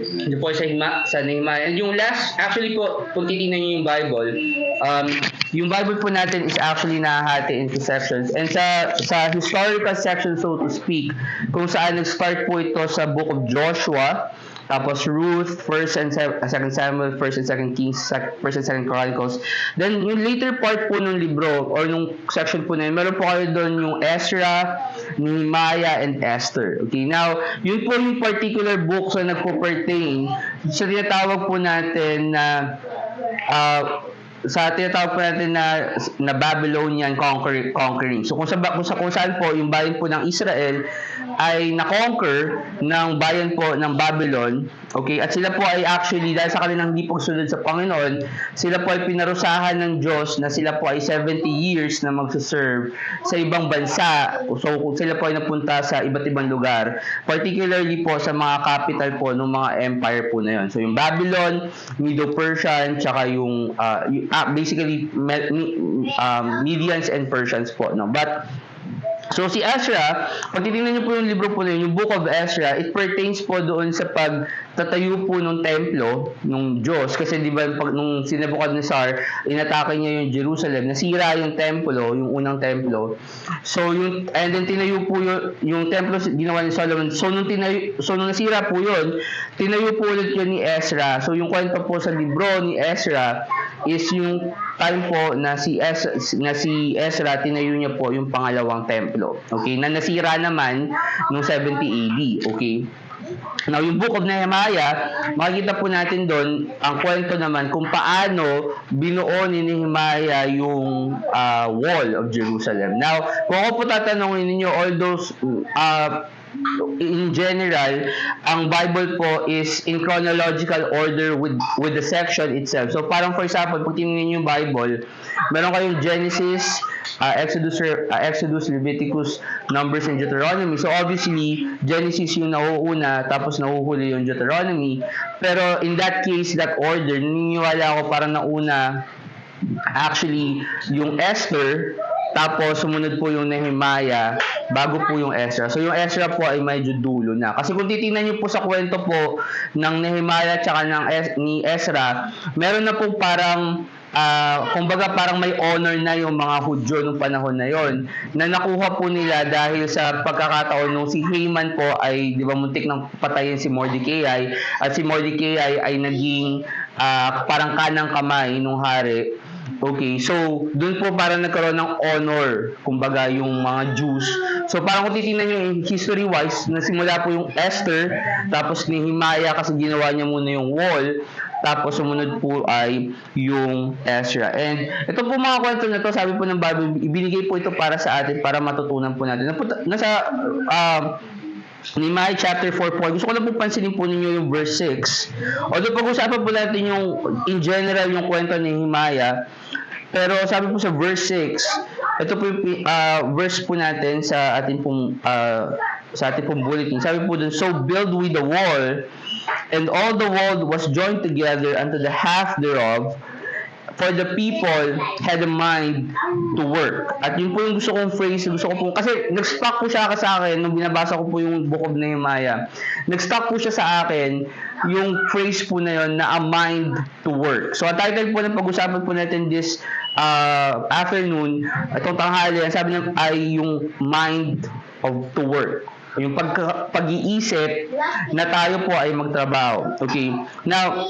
Ito po sa Nehemiah. And yung last, actually po, kung titingnan niyo yung Bible, yung Bible po natin is actually nahahati into sections. And sa historical section, so to speak, kung saan nag-start po ito sa book of Joshua, tapos Ruth, 1st and 2nd Samuel, 1st and 2nd Kings, 1st and 2nd Chronicles. Then, yung later part po ng libro, or nung section po na yun, meron po kayo doon yung Ezra, Nehemiah, and Esther. Okay, now, yun po yung particular books na nagpo-pertain sa tinatawag po natin na na Babylonian conquering. So kung saan po yung bayan po ng Israel ay na-conquer ng bayan po ng Babylon, okay? At sila po ay actually, dahil sa kanilang hindi pagsunod sa Panginoon, sila po ay pinarusahan ng Diyos na sila po ay 70 years na magsaserve sa ibang bansa. So kung sila po ay napunta sa iba't ibang lugar, particularly po sa mga capital po ng mga empire po na yun. So yung Babylon, Medo-Persian, tsaka yung basically Medians and Persians po, no? But so si Ezra, pag titingnan niyo po yung libro po na yun, yung Book of Ezra, it pertains po doon sa pagtatayo po ng templo ng Diyos. Kasi di ba nung si Nebuchadnezzar, inatake niya yung Jerusalem, nasira yung templo, yung unang templo. So and then tinayo po yung templo ginawa ni Solomon. So nung nasira po yun, tinayo po ulit yun ni Ezra. So yung kwento po sa libro ni Ezra is yung time po na si Ezra tinayo niya po yung pangalawang templo. Okay, na nasira naman noong 70 AD. Okay. Now, yung Book of Nehemiah, makikita po natin doon ang kwento naman kung paano binuo ni Nehemiah yung wall of Jerusalem. Now, kung ako po tatanungin ninyo, all those in general, ang Bible po is in chronological order with the section itself. So parang for example, pag tingnan niyo yung Bible, meron kayong Genesis, Exodus, Leviticus, Numbers, and Deuteronomy. So obviously, Genesis yung nauuna, tapos nahuhuli yung Deuteronomy. Pero in that case, that order, naniniwala ako parang nauna actually yung Esther, tapos sumunod po yung Nehemiah, bago po yung Ezra. So yung Ezra po ay medyo dulo na. Kasi kung titingnan niyo po sa kwento po ng Nehemiah at ni Ezra, meron na po parang kumbaga parang may honor na yung mga Hudyo nung panahon na yon, na nakuha po nila dahil sa pagkakataon nung si Haman po ay di ba muntik nang patayin si Mordecai, at si Mordecai ay naging parang kanang kamay nung hari. Okay, so doon po parang nagkaroon ng honor, kumbaga yung mga Jews. So parang kung titingnan nyo yung history-wise, nasimula po yung Esther, tapos Nehemiah kasi ginawa niya muna yung wall, tapos sumunod po ay yung Ezra. And ito po mga kwento na to, sabi po ng Bible, ibinigay po ito para sa atin, para matutunan po natin. Nasa Nehemiah chapter 4 po, gusto ko lang po pansinin po ninyo yung verse 6. Although pag-usapan po natin yung in general yung kwento ni Nehemiah, pero sabi po sa verse 6, ito po yung verse po natin sa ating pong bulletin. Sabi po dun, so build we the wall, and all the wall was joined together unto the half thereof, for the people had a mind to work. At yun po yung gusto kong phrase, kasi nag-stuck po siya sa akin nung binabasa ko po yung Book of Nehemiah. Nag-stuck po siya sa akin yung phrase po na yun na a mind to work. So, ang title po ng pag-usapan po natin this afternoon, itong tanghali, ang sabi niya ay yung mind to work. Yung pag-iisip na tayo po ay magtrabaho. Okay. Now,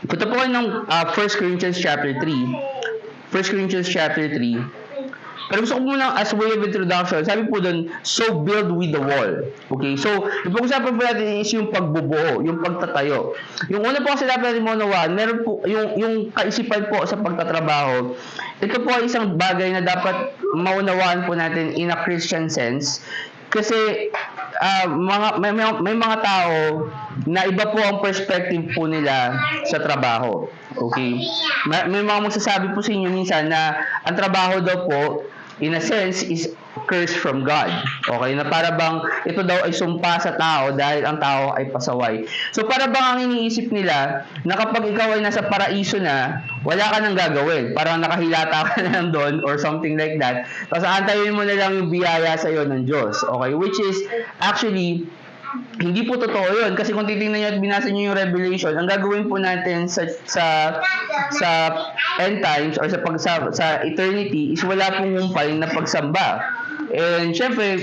punta po kayo ng 1 Corinthians chapter 3. 1 Corinthians chapter 3. Pero gusto ko muna as way of introduction, sabi po doon, so build with the wall. Okay, so yung pag-usapan po natin is yung pagbubuo, yung pagtatayo. Yung una po kasi dapat natin maunawaan, meron po yung kaisipan po sa pagtatrabaho. Ito po ay isang bagay na dapat maunawaan po natin in a Christian sense. Kasi may mga tao na iba po ang perspective po nila sa trabaho. Okay? May mga magsasabi po sa inyo minsan na ang trabaho daw po, in a sense, is curse from God. Okay? Na para bang ito daw ay sumpa sa tao dahil ang tao ay pasaway. So para bang ang iniisip nila na kapag ikaw ay nasa paraiso na, wala ka nang gagawin. Parang nakahilata ka na lang doon or something like that. Tapos antayin mo na lang yung biyaya sa iyo ng Diyos. Okay? Which is actually Hindi po totoo yun. Kasi kung titingnan nyo at binasa nyo yung Revelation, ang gagawin po natin sa end times or sa eternity is wala pong humpay na pagsamba. And syempre,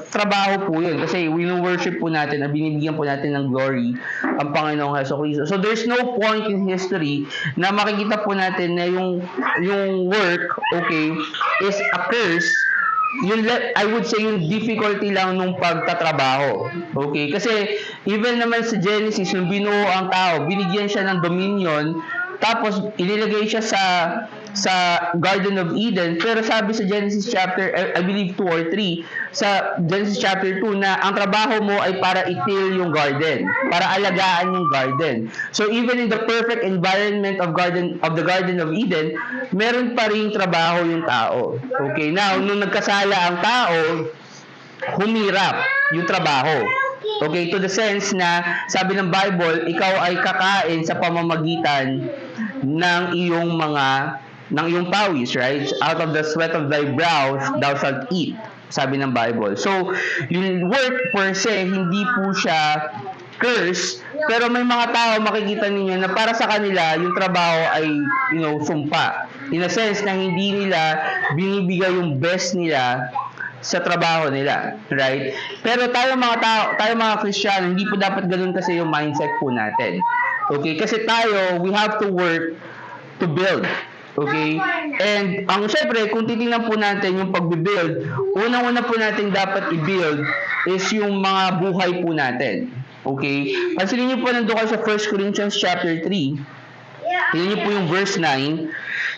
trabaho po yun kasi wino-worship po natin at binibigyan po natin ng glory ang Panginoong Hesus-Kristo. So there's no point in history na makikita po natin na yung work, okay, is a curse. I would say yung difficulty lang nung pagtatrabaho. Okay? Kasi even naman sa Genesis, nung binuo ang tao, binigyan siya ng dominion, tapos inilagay siya sa Garden of Eden. Pero sabi sa Genesis chapter, I believe 2 or 3, sa Genesis chapter 2 na ang trabaho mo ay para itil yung garden, para alagaan yung garden. So even in the perfect environment of the Garden of Eden, meron pa ring trabaho yung tao. Okay, now nung nagkasala ang tao, humirap yung trabaho. Okay, to the sense na sabi ng Bible, ikaw ay kakain sa pamamagitan ng iyong pawis, right? Out of the sweat of thy brow thou shalt eat, sabi ng Bible. So, yung work per se, hindi po siya curse, pero may mga tao makikita ninyo na para sa kanila, yung trabaho ay, sumpa. In a sense na hindi nila binibigay yung best nila sa trabaho nila, right? Pero tayo mga Kristiyano, hindi po dapat ganoon kasi yung mindset po natin. Okay? Kasi tayo, we have to work to build. Okay? And syempre, kung titingnan po natin yung pagbe-build, unang-una po natin dapat i-build is yung mga buhay po natin. Okay? Pansinin niyo po nandun kayo sa 1 Corinthians chapter 3. Tingnan niyo po yung verse 9.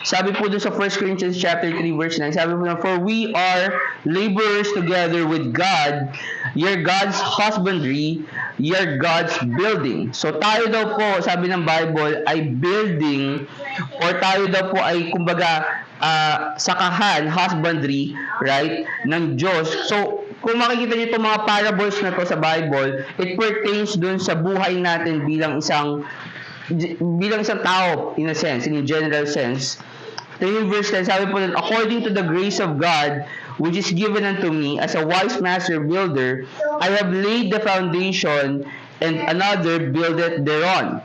Sabi po dun sa 1 Corinthians chapter 3 verse 9, sabi po na, for we are laborers together with God, you're God's husbandry, you're God's building. So tayo daw po, sabi ng Bible, ay building, or tayo daw po ay kumbaga sakahan, husbandry, right, ng Diyos. So kung makikita niyo itong mga parables na to sa Bible, it pertains dun sa buhay natin bilang isang tao, in a sense, in a general sense. Yung verse 10, sabi po, according to the grace of God, which is given unto me as a wise master builder, I have laid the foundation, and another buildeth thereon.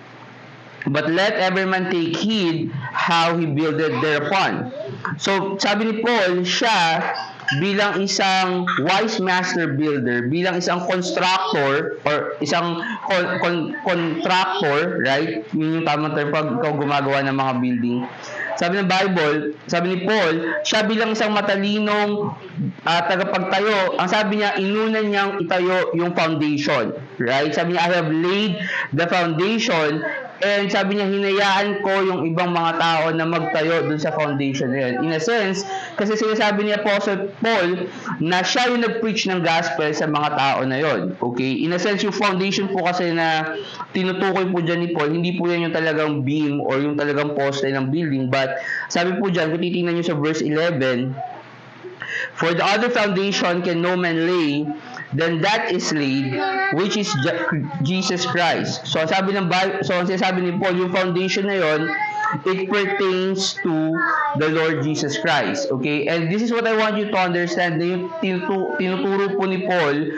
But let every man take heed how he buildeth thereupon. So, sabi ni Paul, siya bilang isang wise master builder, bilang isang constructor or isang contractor, right? Yun yung tamang term pag ikaw gumagawa ng mga building. Sabi ng Bible, sabi ni Paul, siya bilang isang matalinong tagapagtayo, ang sabi niya, inuna niyang itayo yung foundation. Right? Sabi niya, I have laid the foundation, and sabi niya, hinayaan ko yung ibang mga tao na magtayo dun sa foundation na yun. In a sense, kasi sinasabi ni Apostle Paul na siya yung nag-preach ng gospel sa mga tao na yun. Okay? In a sense, yung foundation po kasi na tinutukoy po dyan ni Paul, hindi po yan yung talagang beam or yung talagang poste ng building. But sabi po dyan, kung titingnan nyo sa verse 11, for the other foundation can no man lay, then that is laid, which is Jesus Christ. So sabi ng Bible, so sinasabi ni Paul, yung foundation na yon, it pertains to the Lord Jesus Christ. Okay? And this is what I want you to understand, na yung tinuturo po ni Paul,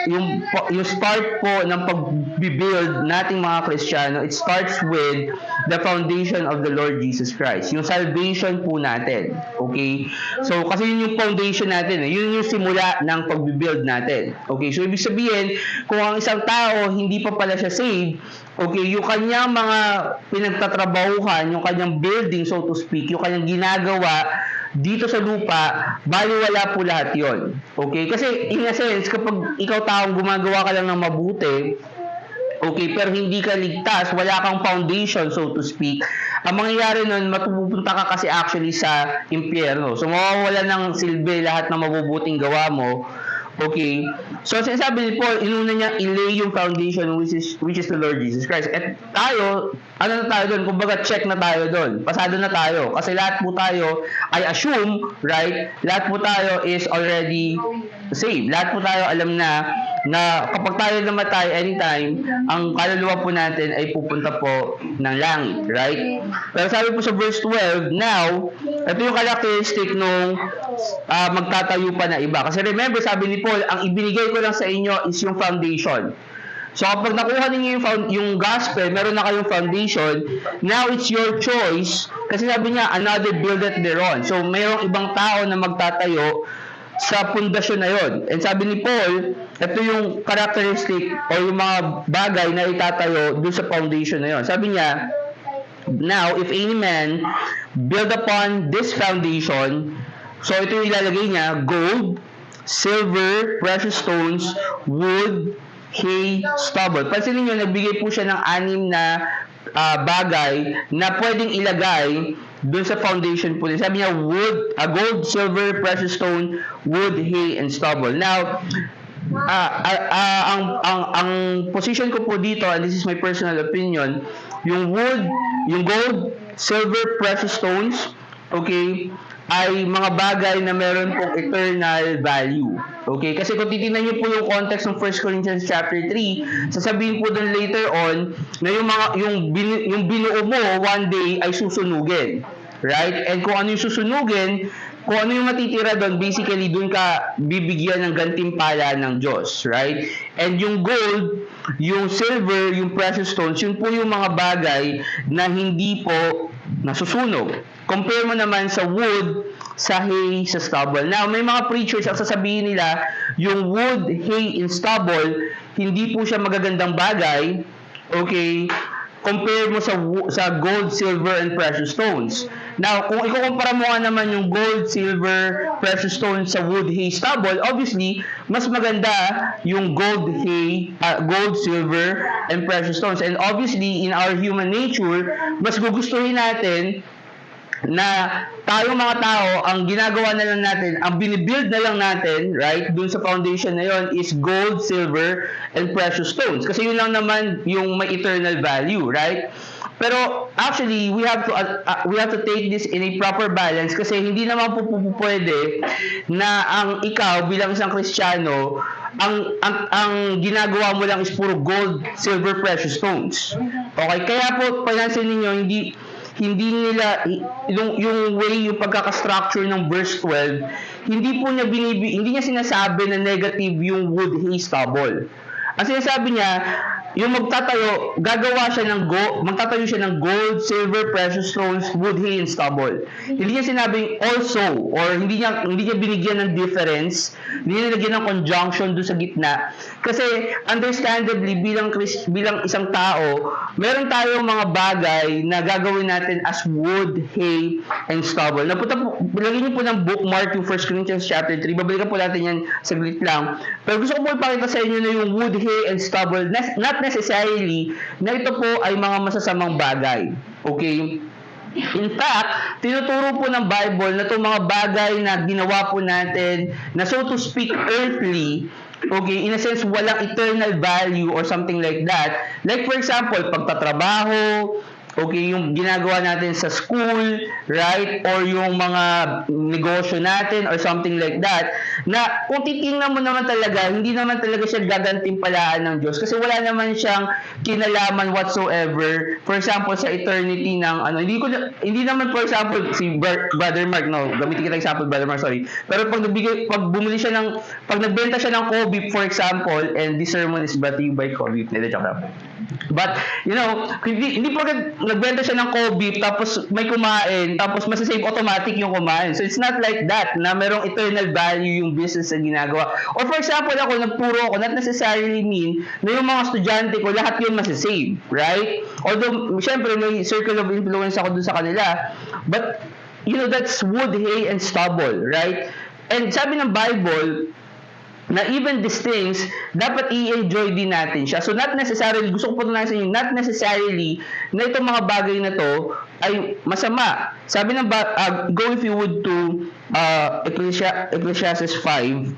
yung start po ng pag-build nating mga Kristiyano, it starts with the foundation of the Lord Jesus Christ. Yung salvation po natin. Okay? So, kasi yun yung foundation natin. Yun yung simula ng pag-build natin. Okay? So, ibig sabihin, kung ang isang tao, hindi pa pala siya saved, okay, yung kanyang mga pinagtatrabahuhan, yung kanyang building, so to speak, yung kanyang ginagawa dito sa lupa, baliwala po lahat yon. Okay? Kasi in a sense, kapag ikaw taong gumagawa ka lang ng mabuti, okay, pero hindi ka ligtas, wala kang foundation, so to speak, ang mangyayari nun, matupunta ka kasi actually sa impyerno. So, mawawala ng silbi lahat ng mabubuting gawa mo. Okay? So, sinasabi ni Paul, inuna niya i-lay yung foundation which is the Lord Jesus Christ. At tayo, ano na tayo doon? Kumbaga, check na tayo doon. Pasado na tayo. Kasi lahat po tayo, I assume, right? Lahat po tayo is already save. Lahat po tayo alam na kapag tayo namatay anytime, ang kaluluwa po natin ay pupunta po ng langit, right? Pero sabi po sa verse 12, now, ito yung characteristic nung magtatayo pa na iba. Kasi remember, sabi ni Paul, ang ibinigay ko lang sa inyo is yung foundation. So kapag nakuha ninyo yung gospel, meron na kayong foundation, now it's your choice. Kasi sabi niya, another buildeth thereon. So mayroong ibang tao na magtatayo sa pundasyon na yon. And sabi ni Paul, ito yung characteristic o yung mga bagay na itatayo dun sa foundation na yon. Sabi niya, now if any man build upon this foundation, so ito yung ilalagay niya, gold, silver, precious stones, wood, hay, stubble. Pansinin nyo, nagbigay po siya ng 6 na bagay na pwedeng ilagay dun sa foundation po. Sabi niya, wood, gold, silver, precious stone, wood, hay, and stubble. Now, ang position ko po dito, and this is my personal opinion, yung wood, yung gold, silver, precious stones, okay, ay mga bagay na meron pong eternal value. Okay? Kasi kung titingnan niyo po yung context ng 1 Corinthians chapter 3, sasabihin po doon later on na yung binuo mo one day ay susunugin. Right? And kung ano yung susunugin, kung ano yung matitira doon, basically doon ka bibigyan ng gantimpala ng Diyos. Right? And yung gold, yung silver, yung precious stones, yun po yung mga bagay na hindi po nasusunog. Compare mo naman sa wood, sa hay, sa stubble. Now, may mga preachers ang sasabihin nila, yung wood, hay, and stubble, hindi po siya magagandang bagay. Okay? Compare mo sa gold, silver, and precious stones. Now, kung ikukumpara mo nga naman yung gold, silver, precious stones sa wood, hay, stubble, obviously, mas maganda yung gold, hay, gold, silver, and precious stones. And obviously, in our human nature, mas gugustuhin natin na tayong mga tao, ang ginagawa na lang natin, ang binibuild na lang natin, right, dun sa foundation na yon is gold, silver, and precious stones. Kasi yun lang naman yung may eternal value, right? Pero actually, we have to take this in a proper balance kasi hindi naman po pwede na ang ikaw bilang isang Kristiyano, ang ginagawa mo lang is puro gold, silver, precious stones. Okay? Kaya po, panansin ninyo, hindi nila yung way, yung pagkaka-structure ng verse 12, hindi niya sinasabi na negative yung wood, hay, stubble. Ang sinasabi niya, yung magtatayo siya ng gold, silver, precious stones, wood, hay, and stubble. Hindi niya sinabing also, or hindi niya binigyan ng difference, hindi niya nilagyan ng conjunction doon sa gitna. Kasi understandably, bilang isang tao, meron tayong mga bagay na gagawin natin as wood, hay, and stubble. Lagyan niyo po ng bookmark yung 1 Corinthians chapter 3. Babalikan po natin yan saglit lang. Pero gusto ko po ipakita sa inyo na yung wood, hay, and stubble, not necessarily na ito po ay mga masasamang bagay. Okay? In fact, tinuturo po ng Bible na itong mga bagay na ginawa po natin na so to speak earthly, okay, in a sense walang eternal value or something like that. Like for example, pagtatrabaho, okay, yung ginagawa natin sa school, right? Or yung mga negosyo natin or something like that, na kung titingnan mo naman talaga, hindi naman talaga siya gagantimpalaan ng Diyos kasi wala naman siyang kinalaman whatsoever. For example, sa eternity ng hindi naman for example si Brother Mark, no, gamitin kita example Brother Mark, sorry. Pero pag nagbenta siya ng Kobe, for example, and this sermon is brought to you by Kobe. But, hindi po nagbenta siya ng Kobe, tapos may kumain, tapos masasave automatic yung kumain. So, it's not like that, na merong eternal value yung business na ginagawa. Or for example, nagturo ako, not necessarily mean na yung mga estudyante ko, lahat yun masasave, right? Although, syempre, may circle of influence ako dun sa kanila. But, that's wood, hay, and stubble, right? And sabi ng Bible, na even these things, dapat i-enjoy din natin siya. So, not necessarily, gusto ko patunayan sa inyo, not necessarily na itong mga bagay na to ay masama. Sabi ng, go if you would to Ecclesiastes 5.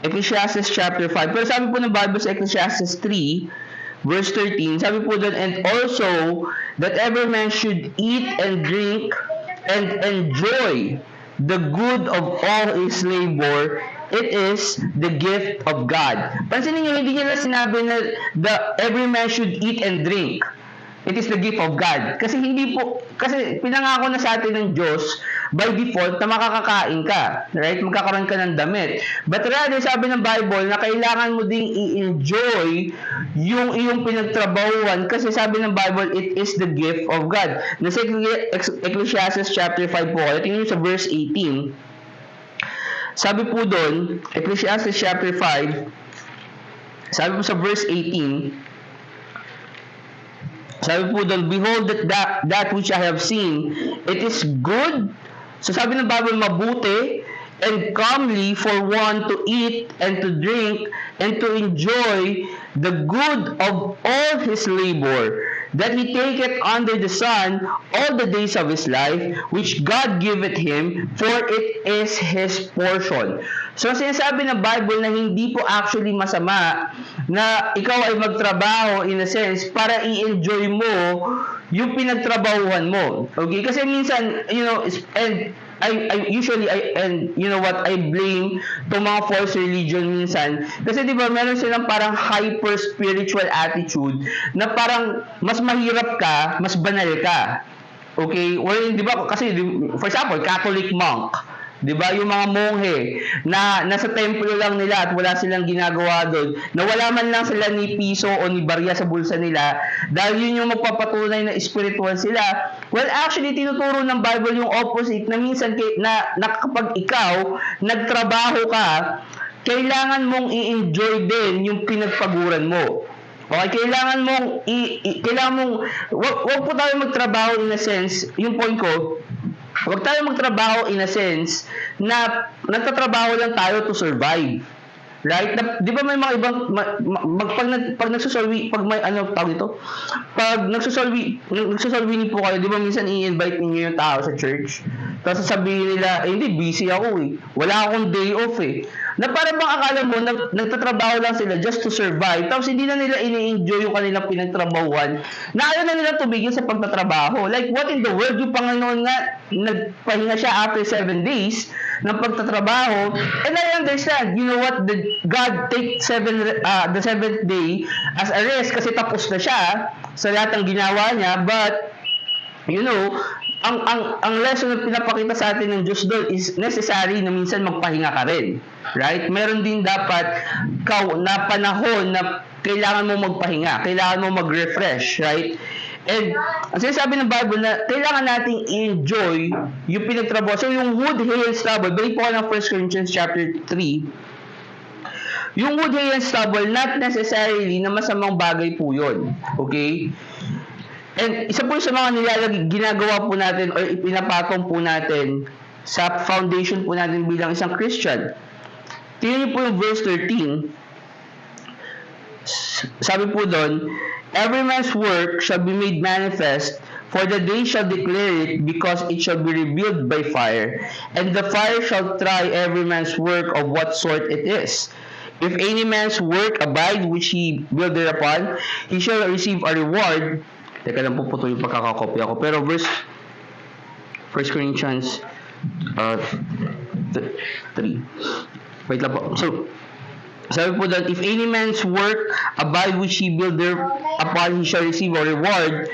Ecclesiastes chapter 5. Pero sabi po ng Bible sa Ecclesiastes 3, verse 13, sabi po doon, and also, that every man should eat and drink and enjoy the good of all his labor, it is the gift of God. Pansinin niyo, hindi niya lang sinabi na every man should eat and drink. It is the gift of God. Kasi pinangako na sa atin ng Diyos by default na makakakain ka. Right? Magkakaroon ka ng damit. But rather, sabi ng Bible na kailangan mo ding i-enjoy yung iyong pinagtrabahuan kasi sabi ng Bible, it is the gift of God. Nasa Ecclesiastes chapter 5 po, tingnan niyo sa verse 18. Sabi po doon, Ecclesiastes chapter 5, sabi po sa verse 18, sabi po doon, behold that which I have seen, it is good. So sabi ng Bible, mabuti and comely for one to eat and to drink and to enjoy the good of all his labor, that he taketh under the sun all the days of his life, which God giveth him, for it is his portion. So sinasabi ng Bible na hindi po actually masama na ikaw ay magtrabaho in a sense para i-enjoy mo yung pinagtrabahuhan mo. Okay? Kasi minsan, and I usually blame itong mga false religion minsan. Kasi di ba meron silang parang hyper spiritual attitude na parang mas mahirap ka, mas banal ka. Okay? Or di ba kasi for example, Catholic monk, di ba yung mga monghe na nasa templo lang nila at wala silang ginagawa doon, na wala man lang sila ni piso o ni barya sa bulsa nila dahil yun yung magpapatunay na spiritual sila. Well, actually tinuturo ng Bible yung opposite, na minsan na kapag ikaw nagtrabaho ka, kailangan mong i-enjoy din yung pinagpaguran mo. Okay, kailangan mong wag po tayo magtrabaho in a sense, yung point ko, huwag tayo magtrabaho in a sense na nagtatrabaho lang tayo to survive. Right? Di ba may mga ibang pag nagsusolve, pag may tawag ito? Pag nagsusolve po kayo, di ba minsan i-invite niyo yung tao sa church? Tapos sasabihin nila, hindi, busy ako eh. Wala akong day off eh. Na para bang akala mo, nagtatrabaho lang sila just to survive. Tapos hindi na nila ini-enjoy yung kanilang pinagtrabahuan. Na ayaw na nila tumigil sa pagtatrabaho. Like, what in the world? Yung Panginoon nga, nagpahinga siya after 7 days ng pagtatrabaho. And I understand, you know what? God take the seventh day as a rest kasi tapos na siya sa lahat ng ginawa niya. But, ang lesson na pinapakita sa atin ng Diyos doon is necessary na minsan magpahinga ka rin. Right? Meron din dapat na panahon na kailangan mo magpahinga, kailangan mo mag-refresh, right? And ang sinasabi ng Bible na kailangan nating i-enjoy yung pinagtrabaho. So yung wood, hay, and stubble, balik po ng 1 Corinthians chapter 3, yung wood, hay, and stubble, not necessarily na masamang bagay po yun. Okay? And isa po sa mga ginagawa po natin or ipinapatong po natin sa foundation po natin bilang isang Christian. Tingnan niyo po yung verse 13. Sabi po doon, every man's work shall be made manifest, for the day shall declare it, because it shall be revealed by fire, and the fire shall try every man's work of what sort it is. If any man's work abide which he build thereupon, he shall receive a reward. Teka lang po yung pagkakakopya ko. Pero verse 1 Corinthians 3. Wait lang po. So, sabi po that if any man's work abide which he build thereupon, he shall receive a reward.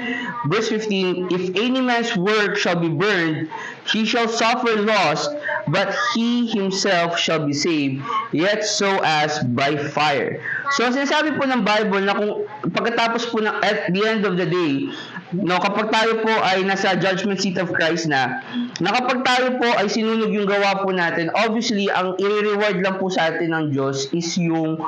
Verse 15, if any man's work shall be burned, he shall suffer loss, but he himself shall be saved, yet so as by fire. So, sinasabi po ng Bible na kung pagkatapos po at the end of the day, kapag tayo po ay nasa judgment seat of Christ na kapag tayo po ay sinunog yung gawa po natin, obviously, ang i-reward lang po sa atin ng Diyos is yung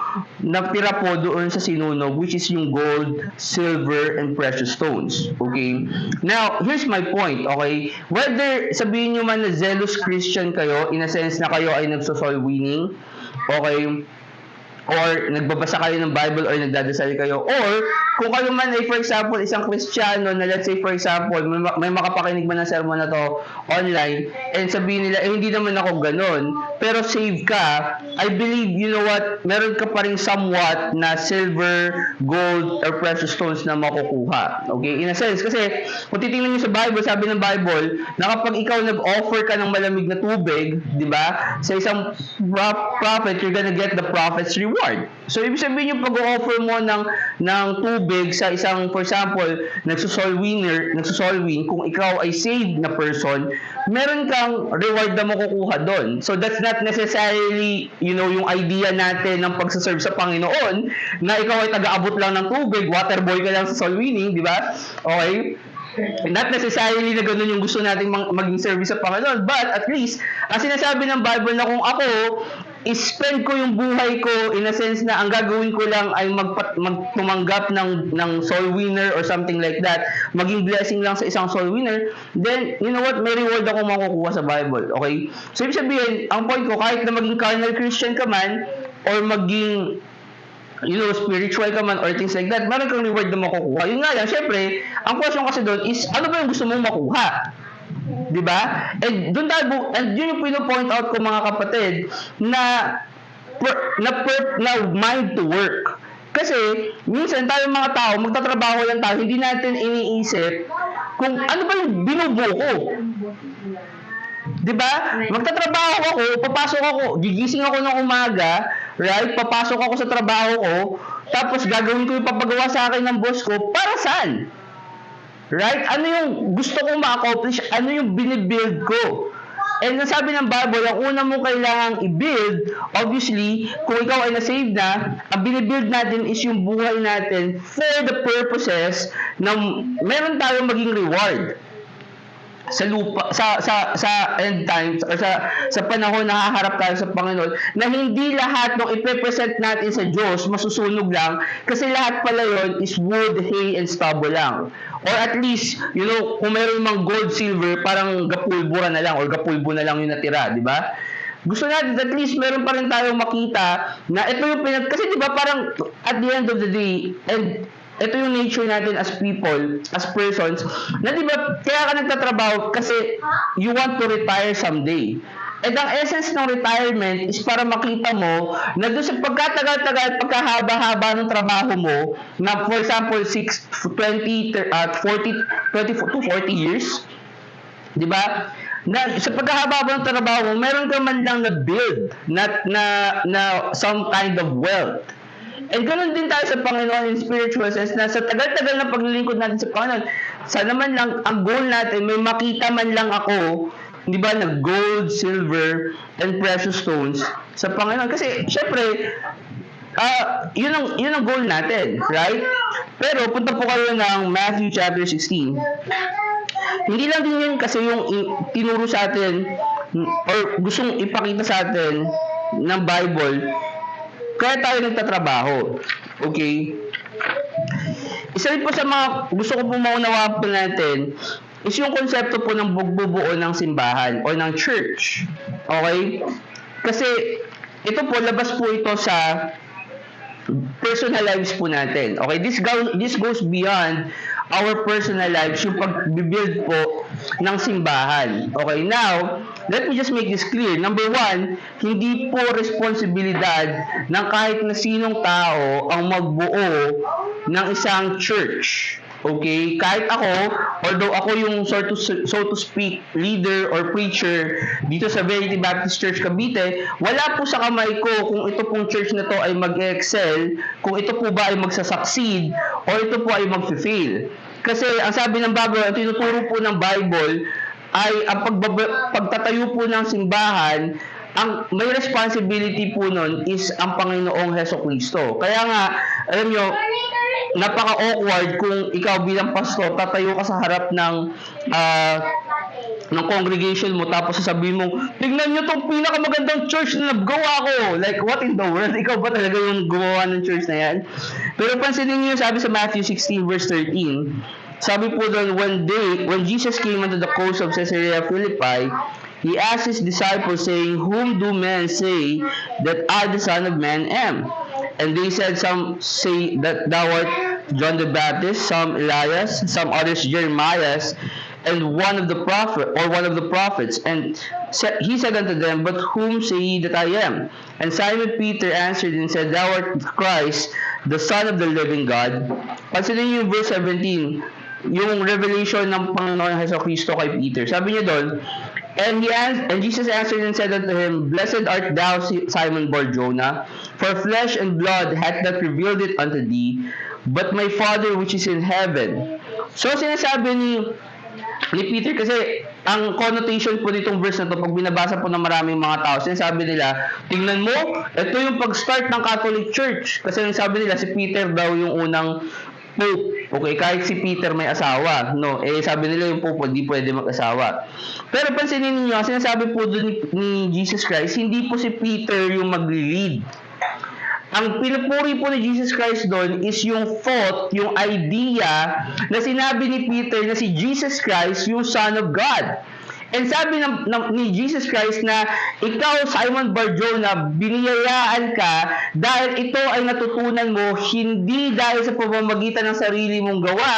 natira po doon sa sinunog, which is yung gold, silver, and precious stones. Okay? Now, here's my point, okay? Whether sabihin nyo man na zealous Christian kayo, in a sense na kayo ay nagso-soul winning, okay? or nagbabasa kayo ng Bible or nagdadasal kayo, or kung kayo man ay for example isang Kristiyano na let's say for example may makapakinig man ng sermon na to online and sabihin nila hindi naman ako ganun pero save ka, I believe you know what, meron ka pa rin somewhat na silver, gold or precious stones na makukuha, okay, in a sense kasi kung titingnan niyo sa Bible, sabi ng Bible na kapag ikaw nag-offer ka ng malamig na tubig, di ba, sa isang prophet, you're gonna get the prophet's reward. So, ibig sabihin yung pag-offer mo ng tubig sa isang, for example, nagsusolwin, kung ikaw ay saved na person, meron kang reward na makukuha doon. So, that's not necessarily, yung idea natin ng pagsaserve sa Panginoon, na ikaw ay taga-abot lang ng tubig, water boy ka lang sa soul winning, di ba? Okay? Not necessarily na ganun yung gusto nating maging service sa Panginoon, but at least, ang sinasabi ng Bible na kung ako, spend ko yung buhay ko in a sense na ang gagawin ko lang ay magtumanggap ng soul winner or something like that, maging blessing lang sa isang soul winner, then, you know what, may reward ako makukuha sa Bible, okay? So, ibig sabihin, ang point ko, kahit na maging carnal Christian ka man, or maging spiritual ka man or things like that, meron kang reward na makukuha. Yun nga lang, syempre, ang question kasi doon is, ano ba yung gusto mong makuha? Diba? And doon tayo, and yun yung pino-point out ko mga kapatid, na mind to work. Kasi, minsan tayo mga tao, magtatrabaho lang tayo, hindi natin iniisip kung ano ba yung binubuo ko. Diba? Magtatrabaho ako, papasok ako, gigising ako ng umaga, right? Papasok ako sa trabaho ko, tapos gagawin ko yung papagawa sa akin ng boss ko, para saan? Right? Ano yung gusto kong ma-accomplish? Ano yung binibuild ko? And nasabi ng Bible, ang una mo kailangang i-build, obviously, kung ikaw ay na-save na, ang binibuild natin is yung buhay natin for the purposes na meron tayong maging reward sa lupa, sa end times or sa panahon na haharap tayo sa Panginoon, na hindi lahat ng ipe-present natin sa Diyos masusunog lang, kasi lahat pala yon is wood, hay, and stubble lang. Or at least, kung meron mang gold, silver, parang gapulbura na lang or gapulbo na lang yung natira, di ba? Gusto natin at least meron pa rin tayong makita na ito yung kasi di ba parang at the end of the day, and ito yung nature natin as people, as persons, na di ba, kaya ka nagtatrabaho kasi you want to retire someday. And ang essence ng retirement is para makita mo na doon sa pagkatagal-tagal, pagkahaba-haba ng trabaho mo, na for example, 20 to 40 years, di ba? Na sa pagkahaba ng trabaho mo, meron ka man lang na build, na some kind of wealth. And ganoon din tayo sa Panginoon in spiritual sense, na sa tagal-tagal na paglilingkod natin sa Panginoon, sana man lang ang goal natin, may makita man lang ako, di ba, na gold, silver, and precious stones sa Panginoon. Kasi, syempre, yun ang goal natin, right? Pero, punta po kayo ng Matthew chapter 16. Hindi lang din yun kasi yung tinuro sa atin, or gustong ipakita sa atin ng Bible, kaya tayo nagtatrabaho. Okay? Isa rin po sa mga gusto ko po maunawaan po natin is yung konsepto po ng bugbubuo ng simbahan o ng church. Okay? Kasi ito po, labas po ito sa personal lives po natin. Okay? This goes beyond our personal lives, yung pag-build po ng simbahan. Okay, now, let me just make this clear. Number one, hindi po responsibilidad ng kahit na sinong tao ang magbuo ng isang church. Okay? Kahit ako, although ako yung so to speak, leader or preacher dito sa Verity Baptist Church Cavite, wala po sa kamay ko kung ito pong church na to ay mag-excel, kung ito po ba ay magsa-succeed, o ito po ay mag-fail. Kasi ang sabi ng Bible, ang tinuturo po ng Bible, ay ang pagtatayo po ng simbahan, ang may responsibility po nun is ang Panginoong Hesukristo. Kaya nga, alam nyo, napaka-awkward kung ikaw bilang pastor, tatayo ka sa harap ng congregation mo, tapos sasabihin mo, tingnan nyo tong pinakamagandang church na nagawa ko. Like, what in the world? Ikaw ba talaga yung gumawa ng church na yan? Pero pansinin nyo, sabi sa Matthew 16 verse 13, sabi po doon, when Jesus came unto the coast of Caesarea Philippi, He asked His disciples, saying, Whom do men say that I, the Son of Man, am? And they said, some say that thou art John the Baptist, some Elias, some others Jeremiah, and one of the prophets. And he said unto them, But whom say ye that I am? And Simon Peter answered and said, Thou art Christ, the Son of the living God. Pansinin niyo yung verse 17, yung revelation ng Panginoon Jesucristo kay Peter. Sabi niya doon, and Jesus answered and said unto him, Blessed art thou, Simon Bar-Jonah, for flesh and blood hath not revealed it unto thee, but my Father which is in heaven. So sinasabi ni Peter, kasi ang connotation po nitong verse na to, pag binabasa po ng maraming mga tao, sinasabi nila, tingnan mo, ito yung pag-start ng Catholic Church. Kasi sabi nila, si Peter daw yung unang Pope. Okay, kahit si Peter may asawa. No, sabi nila yung Pope, hindi pwede mag-asawa. Pero pansinin niyo, sinasabi po doon ni Jesus Christ, hindi po si Peter yung mag-lead. Ang pinupuri po ni Jesus Christ doon is yung thought, yung idea na sinabi ni Peter na si Jesus Christ yung Son of God. And sabi ni Jesus Christ na ikaw, Simon Bar-Jonah, biniyayaan ka dahil ito ay natutunan mo hindi dahil sa pamamagitan ng sarili mong gawa.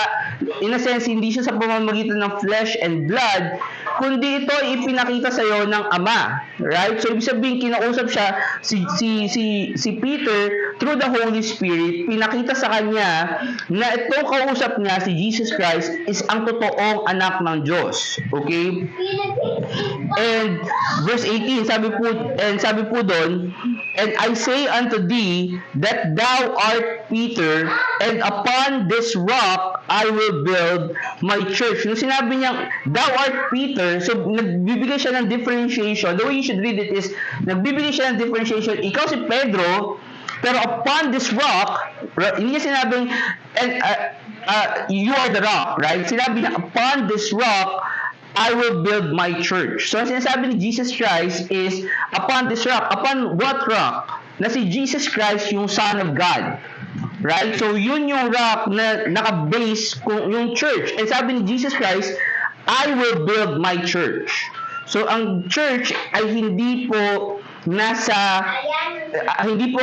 In a sense, hindi siya sa pamamagitan ng flesh and blood, kundi ito ay ipinakita sa iyo ng Ama. Right? So, ibig sabihin, kinausap siya si Peter through the Holy Spirit, pinakita sa kanya na itong kausap niya, si Jesus Christ, is ang totoong anak ng Diyos. Okay? And verse 18, sabi po doon, and I say unto thee that thou art Peter, and upon this rock I will build my church. Nung sinabi niya, thou art Peter, so nagbibigay siya ng differentiation. The way you should read it is, nagbibigay siya ng differentiation. Ikaw si Pedro, pero upon this rock, hindi niya sinabing, and you are the rock, right? Sinabi niya, upon this rock, I will build my church. So, ang sinasabi ni Jesus Christ is, upon this rock. Upon what rock? Na si Jesus Christ yung Son of God. Right? So, yun yung rock na naka-base yung church. And sabi ni Jesus Christ, I will build my church. So, ang church ay hindi po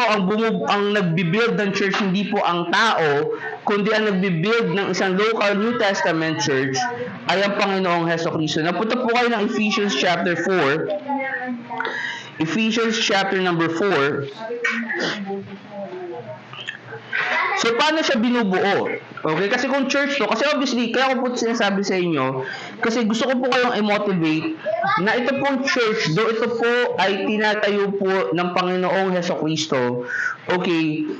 ang nagbi-build ng church hindi po ang tao, kundi ang nagbi-build ng isang local New Testament church ay ang Panginoong Jesucristo. Napunta po kayo ng Ephesians chapter 4. Ephesians chapter number 4. So, paano siya binubuo? Okay? Kasi kung church to, kasi obviously, kaya ko po sinasabi sa inyo, kasi gusto ko po kayong i-motivate na ito pong church, do ito po ay tinatayo po ng Panginoong Jesucristo. Okay,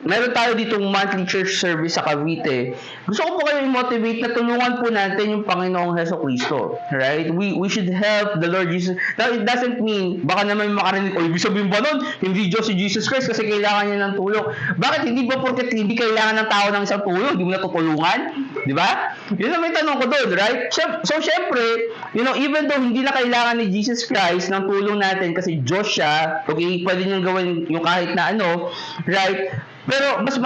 meron tayo ditong monthly church service sa Cavite. Gusto ko po kayo i-motivate na tulungan po natin yung Panginoong Jesucristo. Right? We should help the Lord Jesus. Now, it doesn't mean, baka naman makarinig, ibig sabihin ba nun, hindi Diyos si Jesus Christ kasi kailangan niya ng tulong. Bakit hindi ba porket hindi kailangan ng tao ng isang tulong, hindi mo natutulungan? Di ba? Yun ang may tanong ko doon, right? So, syempre, even though hindi na kailangan ni Jesus Christ ng tulong natin kasi Diyos siya, okay, pwede niyang gawin yung kahit na right? Pero mas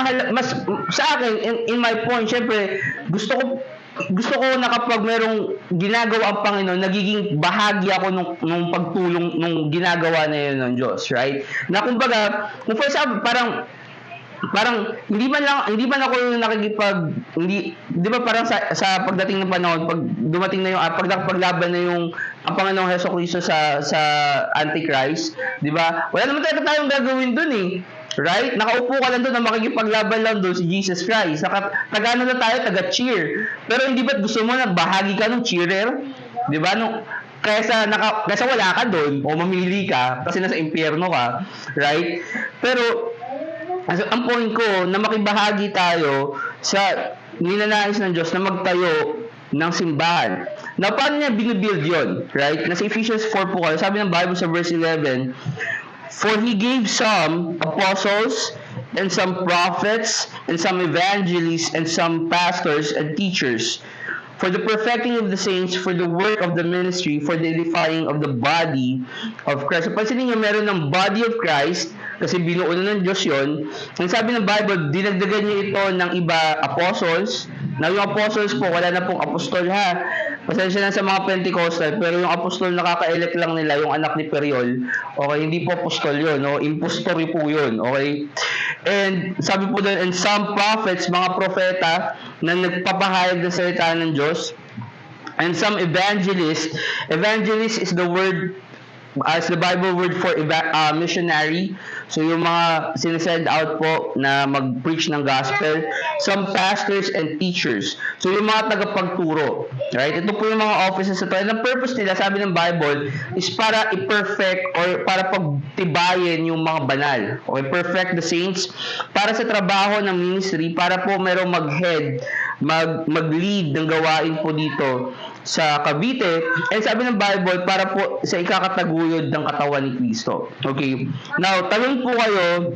sa akin, in my point, syempre, gusto ko na kapag merong ginagawa ang Panginoon, nagiging bahagi ako nung pagtulong nung ginagawa na yun ng Diyos, right? Na kumbaga, kung for example, parang hindi man ako di ba parang sa pagdating ng panahon, pag dumating na yung paglaban na yung ang Panginoong Jesucristo sa Antichrist, di ba? Wala naman tayong gagawin dun right? Nakaupo ka lang doon na makikipaglaban lang doon si Jesus Christ. Taga-ano na tayo, taga-cheer. Pero hindi ba't gusto mo na bahagi ka ng cheerer? Di ba? Kaysa wala ka doon o mamili ka kasi nasa impyerno ka, right? Pero ang point ko na makibahagi tayo sa ninanais ng Diyos na magtayo ng simbahan. Now, paano niya binibuild yun? Right? Nasa Ephesians 4 po kayo. Sabi ng Bible sa verse 11, For He gave some apostles, and some prophets, and some evangelists, and some pastors and teachers, for the perfecting of the saints, for the work of the ministry, for the edifying of the body of Christ. So, pansinin niyo, meron ng body of Christ, kasi binuo na ng Diyos yun. Ang sabi ng Bible, dinagdagan niya ito ng iba apostles, Now, yung apostles po, wala na pong apostol ha. Pasensya na sa mga Pentecostal, pero yung apostol nakaka-elect lang nila, yung anak ni Periol. Okay, hindi po apostol yun, no? Impostory po yun, okay? And sabi po doon, and some prophets, mga propeta na nagpapahayag ng salita ng Diyos, and some evangelists. Evangelist is the word, as the Bible word for missionary. So yung mga sinesend out po na mag-preach ng gospel. Some pastors and teachers. So yung mga tagapagturo. Right? Ito po yung mga offices ito. And the purpose nila, sabi ng Bible, is para i-perfect or para pagtibayin yung mga banal. Okay? Perfect the saints. Para sa trabaho ng ministry, para po merong mag-head, mag-lead ng gawain po dito sa Cavite. And sabi ng Bible, para po sa ikakataguyod ng katawan ni Kristo. Okay? Now, tanong po kayo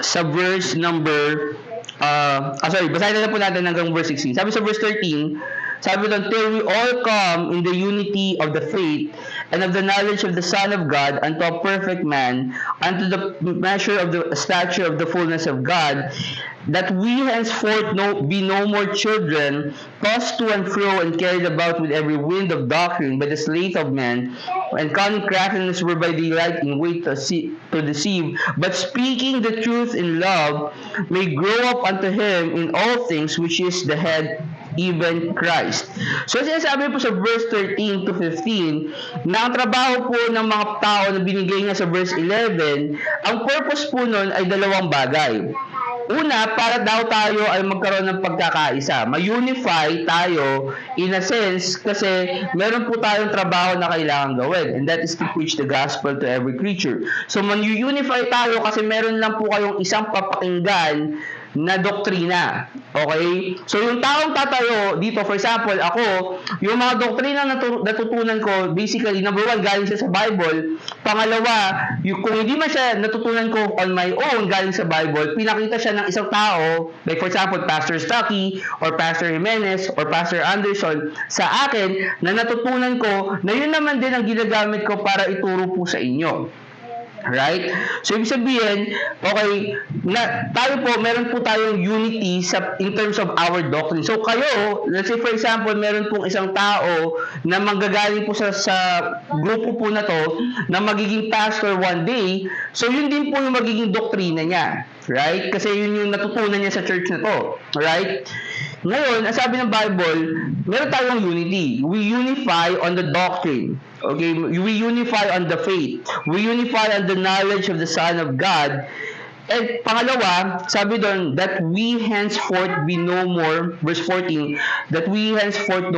sa verse number basahin na po natin hanggang verse 16. Sabi sa verse 13, sabi doon, till we all come in the unity of the faith and of the knowledge of the Son of God unto a perfect man, unto the measure of the stature of the fullness of God, that we henceforth be no more children, tossed to and fro and carried about with every wind of doctrine by the sleight of men, and cunning craftiness whereby they light in wait to deceive, but speaking the truth in love, may grow up unto him in all things which is the head, even Christ. So sinasabi po sa verse 13 to 15 na ang trabaho po ng mga tao na binigay niya sa verse 11, ang purpose po nun ay dalawang bagay. Una, para daw tayo ay magkaroon ng pagkakaisa. Ma-unify tayo in a sense kasi meron po tayong trabaho na kailangan gawin, and that is to preach the gospel to every creature. So man-unify tayo kasi meron lang po kayong isang papakinggan na doktrina. Okay? So yung taong tatayo dito, for example, ako, yung mga doktrina na natutunan ko, basically, number one, galing siya sa Bible. Pangalawa, kung hindi man siya natutunan ko on my own galing sa Bible, pinakita siya ng isang tao, like for example, Pastor Stucky, or Pastor Jimenez, or Pastor Anderson, sa akin, na natutunan ko, na yun naman din ang ginagamit ko para ituro po sa inyo. Right? So, ibig sabihin, okay, na tayo po, meron po tayong unity in terms of our doctrine. So, kayo, let's say for example, meron pong isang tao na manggagaling po sa grupo po na to, na magiging pastor one day, so yun din po yung magiging doktrina niya. Right? Kasi yun yung natutunan niya sa church na to. Right? Ngayon, ang sabi ng Bible, meron tayong unity. We unify on the doctrine. Okay? We unify on the faith. We unify on the knowledge of the Son of God. And pangalawa, sabi doon, that we henceforth be no more, verse 14, that we henceforth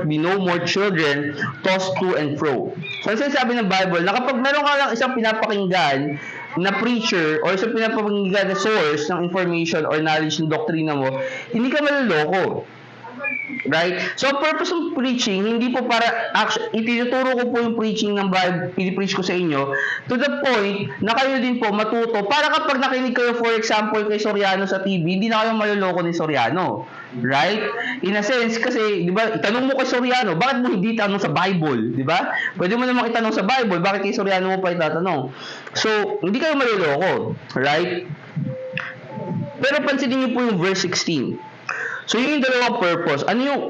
be no more children, tossed to and fro. So, sabi ng Bible, na kapag meron ka lang isang pinapakinggan na preacher or isang pinapakinggan na source ng information or knowledge ng doktrina mo, hindi ka maluloko. Right? So, purpose ng preaching, hindi po para, itinuturo ko po yung preaching ng Bible, pinipreach ko sa inyo, to the point na kayo din po matuto, para kapag nakinig kayo, for example, kay Soriano sa TV, hindi na kayo maluloko ni Soriano. Right? In a sense, kasi, di ba, itanong mo kay Soriano, bakit mo hindi tanong sa Bible? Di ba? Pwede mo namang itanong sa Bible, bakit kay Soriano mo pa itatanong? So, hindi kayo maluloko. Right? Pero pansinin niyo po yung verse 16. So, yun yung dalawang purpose. Ano yung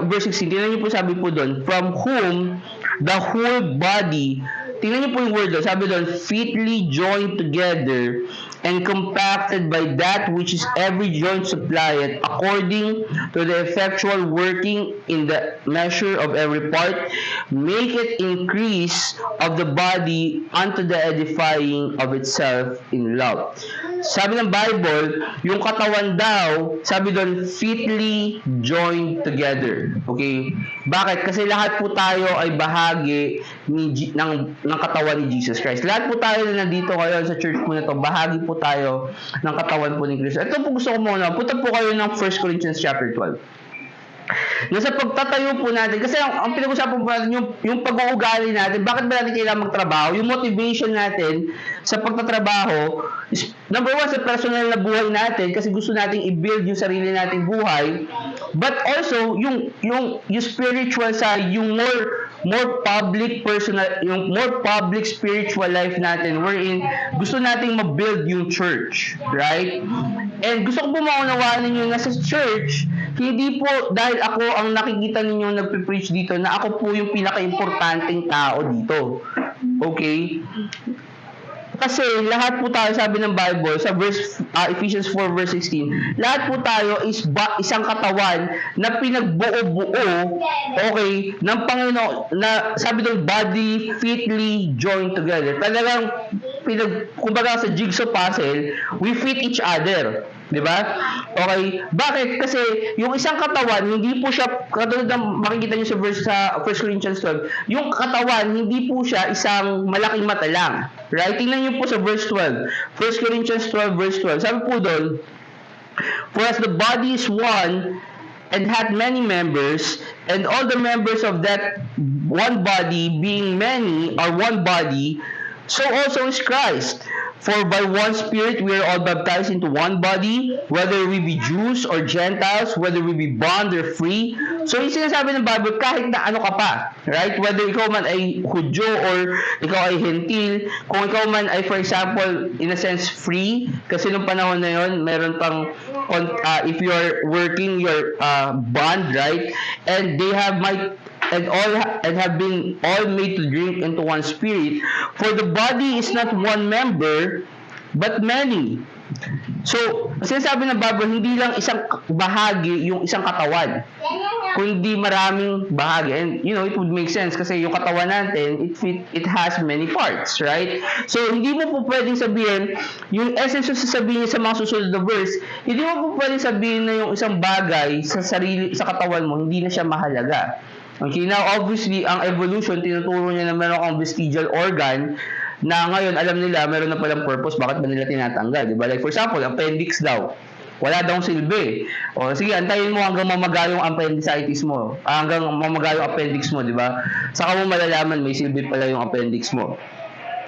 verse 16? Tingnan niyo po, sabi po doon, from whom the whole body, tingnan niyo po yung word doon, sabi doon, fitly joined together and compacted by that which is every joint supplied according to the effectual working in the measure of every part, make it increase of the body unto the edifying of itself in love. Sabi ng Bible, yung katawan daw, sabi doon, fitly joined together. Okay? Bakit? Kasi lahat po tayo ay bahagi ng katawan ni Jesus Christ. Lahat po tayo na nandito ngayon sa church po na to, bahagi po tayo ng katawan po ni Kristo. Ito po gusto ko muna, punta po kayo ng 1 Corinthians chapter 12. Na sa pagtatayo po natin, kasi ang pinag-usapan po natin, yung pag-uugali natin, bakit ba natin kailangan magtrabaho? Yung motivation natin sa pagtatrabaho, is, number one, sa personal na buhay natin, kasi gusto nating i-build yung sarili nating buhay, but also, yung spiritual side, yung more more public personal, yung more public spiritual life natin, wherein gusto nating ma-build yung church, right? And gusto ko po maunawaan ninyo na sa church, hindi po dahil ako ang nakikita ninyo nagpe-preach dito na ako po yung pinaka-importanteng tao dito. Okay? Kasi lahat po tayo, sabi ng Bible, sa Ephesians 4 verse 16, lahat po tayo is isang katawan na pinagbuo-buo, okay, ng Panginoon, na sabi ng body fitly joined together. Talagang, kumbaga sa jigsaw puzzle, we fit each other. Di ba? Okay. Bakit? Kasi yung isang katawan, hindi po siya, katulad ng makikita nyo sa verse sa 1 Corinthians 12, yung katawan, hindi po siya isang malaking mata lang. Right? Tingnan nyo po sa verse 12. 1 Corinthians 12 verse 12. Sabi po doon, for as the body is one, and hath many members, and all the members of that one body, being many, are one body, so also is Christ. For by one Spirit we are all baptized into one body, whether we be Jews or Gentiles, whether we be bond or free. So yung sinasabi ng Bible, kahit na ano ka pa, right? Whether ikaw man ay Hudyo or ikaw ay Hentil, kung ikaw man ay, for example, in a sense, free, kasi nung panahon na yon, meron pang, if you are working your bond, right? And they have have been all made to drink into one spirit. For the body is not one member, but many. So, sinasabi ng Bible, hindi lang isang bahagi yung isang katawan, kundi maraming bahagi. And, it would make sense kasi yung katawan natin, it has many parts, right? So, hindi mo po pwedeng sabihin, yung essence yung sasabihin niya sa mga susunod na verse, hindi mo po pwedeng sabihin na yung isang bagay sa katawan mo, hindi na siya mahalaga. Okay, now obviously, ang evolution, tinuturo niya na meron kang vestigial organ na ngayon, alam nila, meron na palang purpose, bakit ba nila tinatanggal, diba? Like for example, appendix daw, wala daw silbi. O sige, antayin mo hanggang mamaga yung appendicitis mo, hanggang mamaga yung appendix mo, diba? Saka mo malalaman, may silbi pala yung appendix mo.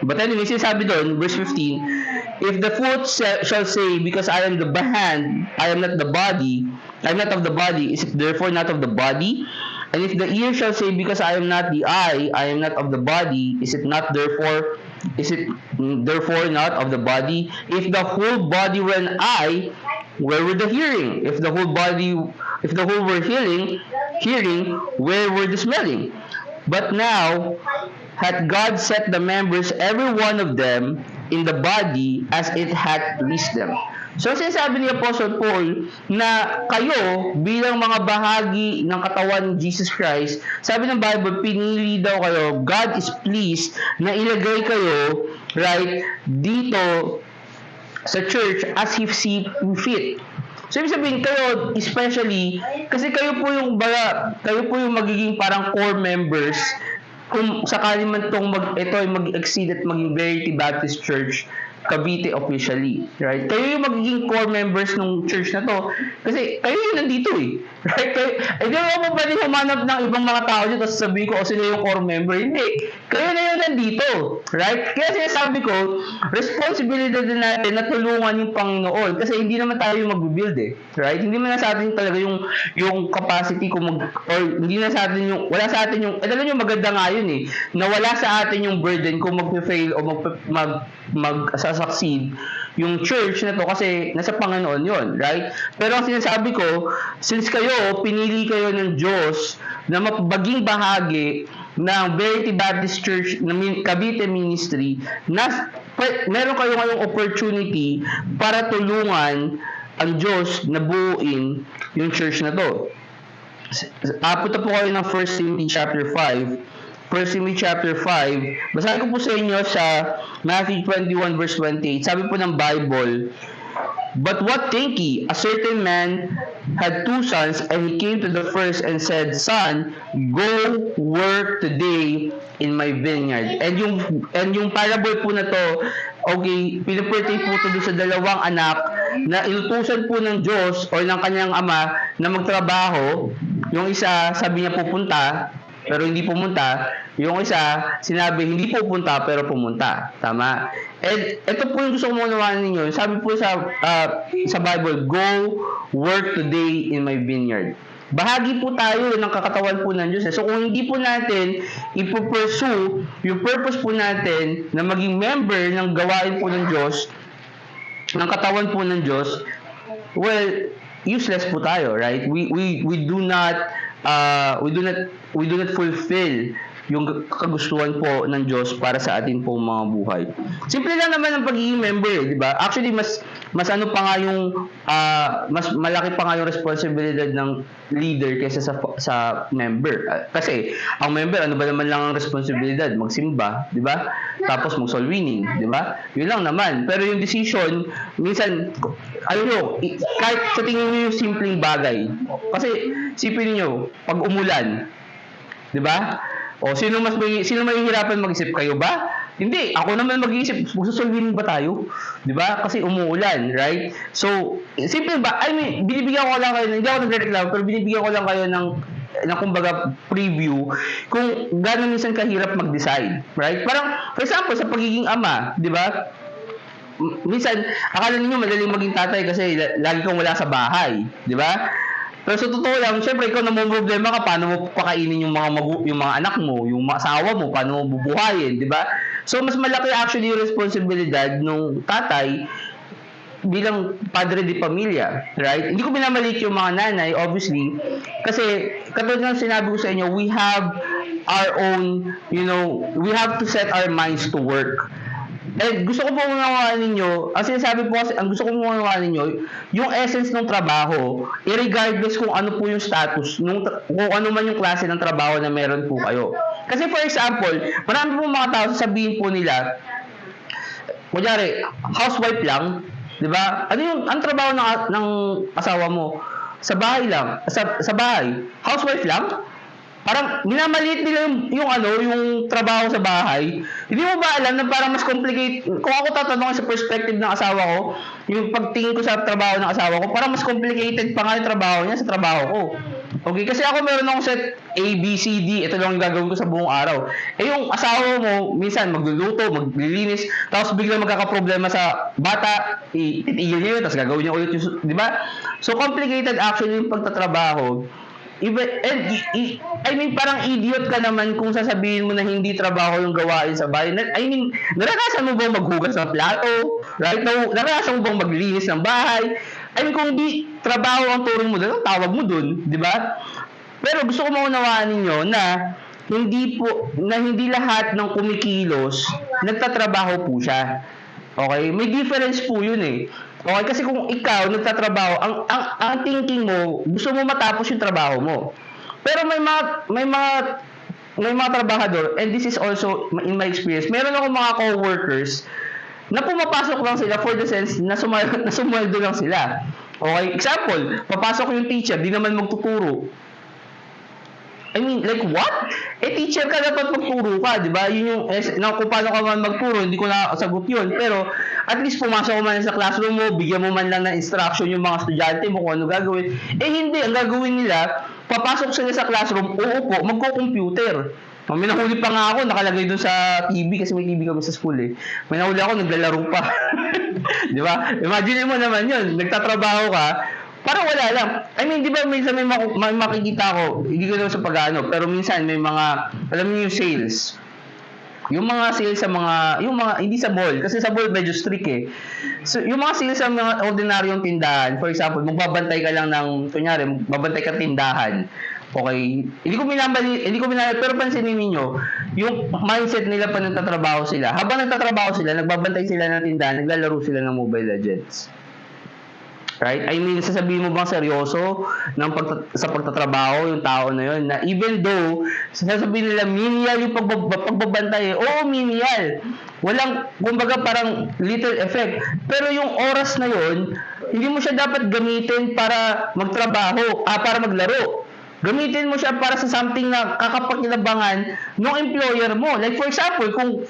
But anyway, sinasabi doon, verse 15, if the foot shall say, because I am the hand, I am not the body, I am not of the body, is it therefore not of the body? And if the ear shall say, because I am not the eye, I am not of the body, is it therefore not of the body? If the whole body were an eye, where were the hearing? If the whole were hearing, where were the smelling? But now hath God set the members, every one of them, in the body as it hath pleased them. So, sinasabi ni Apostle Paul na kayo bilang mga bahagi ng katawan ni Jesus Christ, sabi ng Bible, pinili daw kayo, God is pleased na ilagay kayo, right, dito sa church as He see fit. So, ibig sabihin kayo, especially, kasi kayo po yung magiging parang core members kung sakali man itong mag-exceed at maging Verity Baptist Church Cavite officially, right? Kayo yung magiging core members ng church na to kasi kayo yung nandito right? Hindi mo pa pwede humanap ng ibang mga tao dito tapos sabihin ko, sila yung core member. Hindi. Kayo na yung nandito, right? Kaya sinasabi ko, responsibility din natin na tulungan yung Panginoon kasi hindi naman tayo yung mag-build right? Hindi man sa atin talaga yung capacity or hindi na sa atin wala sa atin yung, alam nyo maganda nga yun na wala sa atin yung burden kung mag-fail o mag-succeed yung church na to kasi nasa Panginoon yon, right? Pero ang sinasabi ko, since pinili kayo ng Diyos na maging bahagi ng Verity Baptist Church na Cavite Ministry, meron kayo ngayong opportunity para tulungan ang Diyos na buuin yung church na to. Punta po kayo ng 1 Timothy chapter 5. 1 Timothy chapter 5, basahin ko po sa inyo sa Matthew 21 verse 28. Sabi po ng Bible, but what think ye? A certain man had 2 sons, and he came to the first and said, Son, go work today in my vineyard. And yung parable po na to, okay, pinapertain po ito sa dalawang anak na inutusan po ng Diyos o ng kanyang ama na magtrabaho. Yung isa, sabi niya pupunta, pero hindi pumunta. Yung isa, sinabi hindi pupunta pero pumunta. Tama? And ito po yung gusto ko maunawaan ninyo. Sabi po sa Bible, go work today in my vineyard. Bahagi po tayo ng kakatawan po ng Diyos. So kung hindi po natin ipo-pursue yung purpose po natin na maging member ng gawain po ng Diyos, ng katawan po ng Diyos, well, useless po tayo, right? We do not fulfill yung kagustuhan po ng Diyos para sa atin pong mga buhay. Simple lang naman ang pagiging member, di ba? Actually, mas ano pa nga yung mas malaki pa nga yung responsibilidad ng leader kaysa sa member. Kasi ang member, ano ba naman lang ang responsibilidad? Magsimba, di ba? Tapos mag-soul winning, di ba? Yun lang naman. Pero yung decision, minsan, kahit sa tingin niyo yung simpleng bagay. Kasi sipin niyo, pag umulan, di ba? O sino mahihirapan mag-isip, kayo ba? Hindi, ako naman mag-iisip, magsusolving ba tayo? 'Di ba? Kasi umuulan, right? So, simple ba? Binibigyan ko lang kayo, hindi ako nagrereklamo, pero binibigyan ko lang kayo ng kumbaga preview kung gaano minsan kahirap mag-decide, right? Parang for example sa pagiging ama, 'di ba? Minsan akala niyo madaling maging tatay kasi lagi kang wala sa bahay, 'di ba? Pero sa totoo lang, syempre ikaw problema ka, paano mo pakainin yung mga anak mo, yung asawa mo, paano mo bubuhayin, di ba? So mas malaki actually yung responsibilidad ng tatay bilang padre de pamilya, right? Hindi ko binamaliit yung mga nanay, obviously, kasi katulad ng sinabi ko sa inyo, we have our own, we have to set our minds to work. Gusto ko po unawaan ninyo, ang sinasabi po kasi, ang gusto ko unawaan ninyo, yung essence ng trabaho, regardless kung ano po yung status, kung ano man yung klase ng trabaho na meron po kayo. Kasi for example, marami po mga tao sasabihin po nila, kunyari, housewife lang, di ba? Ang trabaho ng asawa mo? Sa bahay lang, sa bahay. Housewife lang? Parang minamaliit nila yung trabaho sa bahay. Hindi mo ba alam na parang mas complicated? Kung ako tatanungin sa perspective ng asawa ko, yung pagtingin ko sa trabaho ng asawa ko, parang mas complicated pa nga yung trabaho niya sa trabaho ko. Okay, kasi ako meron akong set A, B, C, D, ito lang yung gagawin ko sa buong araw. Yung asawa mo, minsan magluluto, maglilinis, tapos biglang magkakaproblema sa bata, itigil niya yun, tapos gagawin niya ulit yung, di ba? So complicated actually yung pagtatrabaho. Parang idiot ka naman kung sasabihin mo na hindi trabaho yung gawain sa bahay. Naranasan mo bang maghugas ng plato? Right? Naranasan mo bang maglinis ng bahay? Kung di trabaho ang turing mo doon, tawag mo doon, di ba? Pero gusto ko maunawaan ninyo na hindi lahat ng kumikilos nagtatrabaho po siya. Okay? May difference po yun eh. Okay, kasi kung ikaw nagtatrabaho, ang thinking mo, gusto mo matapos yung trabaho mo. Pero may mga trabahador, and this is also in my experience, meron ako mga co-workers na pumapasok lang sila for the sense na sumweldo lang sila. Okay, example, papasok yung teacher, di naman magtuturo. Like what? Teacher ka, dapat magturo ka, di ba? Yun yung, kung paano ka man magturo, hindi ko nakasagot yun. Pero, at least pumasok ko man sa classroom mo, bigyan mo man lang ng instruction yung mga estudyante mo kung ano gagawin. Hindi, ang gagawin nila, papasok sila sa classroom, uupo, magko-computer. May nahuli pa nga ako, nakalagay doon sa TV, kasi may TV kami sa school eh. May nahuli ako, naglalaro pa. Di ba? Imagine mo naman yun, nagtatrabaho ka, parang wala lang. Di ba minsan may makikita ko, hindi ko naman sa pag-ano, pero minsan may mga, alam niyo yung sales. Yung mga sales sa hindi sa mall, kasi sa mall medyo strict eh. So, yung mga sales sa mga ordinaryong tindahan, for example, magbabantay ka lang kunyari, magbabantay ka tindahan. Okay? Hindi ko minamali, pero pansinin niyo, yung mindset nila pa nagtatrabaho sila. Habang nagtatrabaho sila, nagbabantay sila ng tindahan, naglalaro sila ng Mobile Legends. Right? Sasabihin mo bang seryoso sa pagtatrabaho yung tao na yun, na even though sasabihin nila menial yung pagbabantay, oo, menial. Walang, kumbaga parang little effect. Pero yung oras na yun, hindi mo siya dapat gamitin para magtrabaho, para maglaro. Gamitin mo siya para sa something na kakapakinabangan ng employer mo. Like for example, kung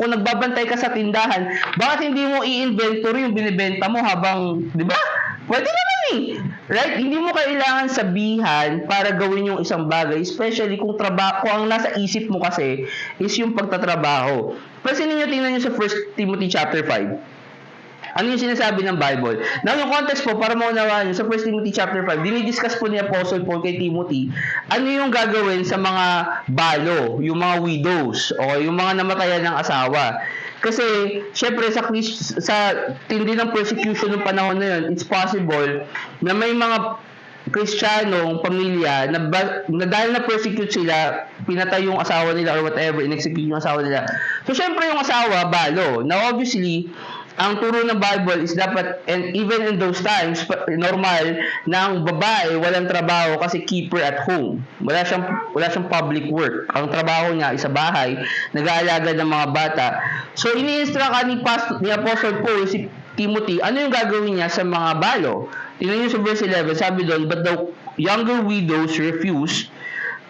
nagbabantay ka sa tindahan, bakit hindi mo i-inventory yung binibenta mo habang, di ba? Pwede naman eh. Right? Hindi mo kailangan sabihan para gawin yung isang bagay, especially kung ang nasa isip mo kasi is yung pagtatrabaho. Pansinin niyo, tingnan niyo sa 1 Timothy chapter 5. Ano yung sinasabi ng Bible? Now, yung context po, para maunawaan nyo, sa 1 Timothy chapter 5, dinidiscuss po ni Apostle Paul kay Timothy, ano yung gagawin sa mga balo, yung mga widows, o yung mga namatayan ng asawa. Kasi, syempre, sa tindi ng persecution ng panahon na yun, it's possible na may mga Kristiyanong pamilya na dahil na-persecute sila, pinatay yung asawa nila or whatever, in-execute yung asawa nila. So, syempre yung asawa, balo. Now, obviously, ang turo ng Bible is dapat, and even in those times, normal na ang babae walang trabaho kasi keeper at home. Wala siyang public work. Ang trabaho niya is sa bahay, nag-aalaga ng mga bata. So, ini-instruct ni Apostle Paul si Timothy, ano yung gagawin niya sa mga balo? Tingnan niyo sa verse 11, sabi doon, but the younger widows refuse.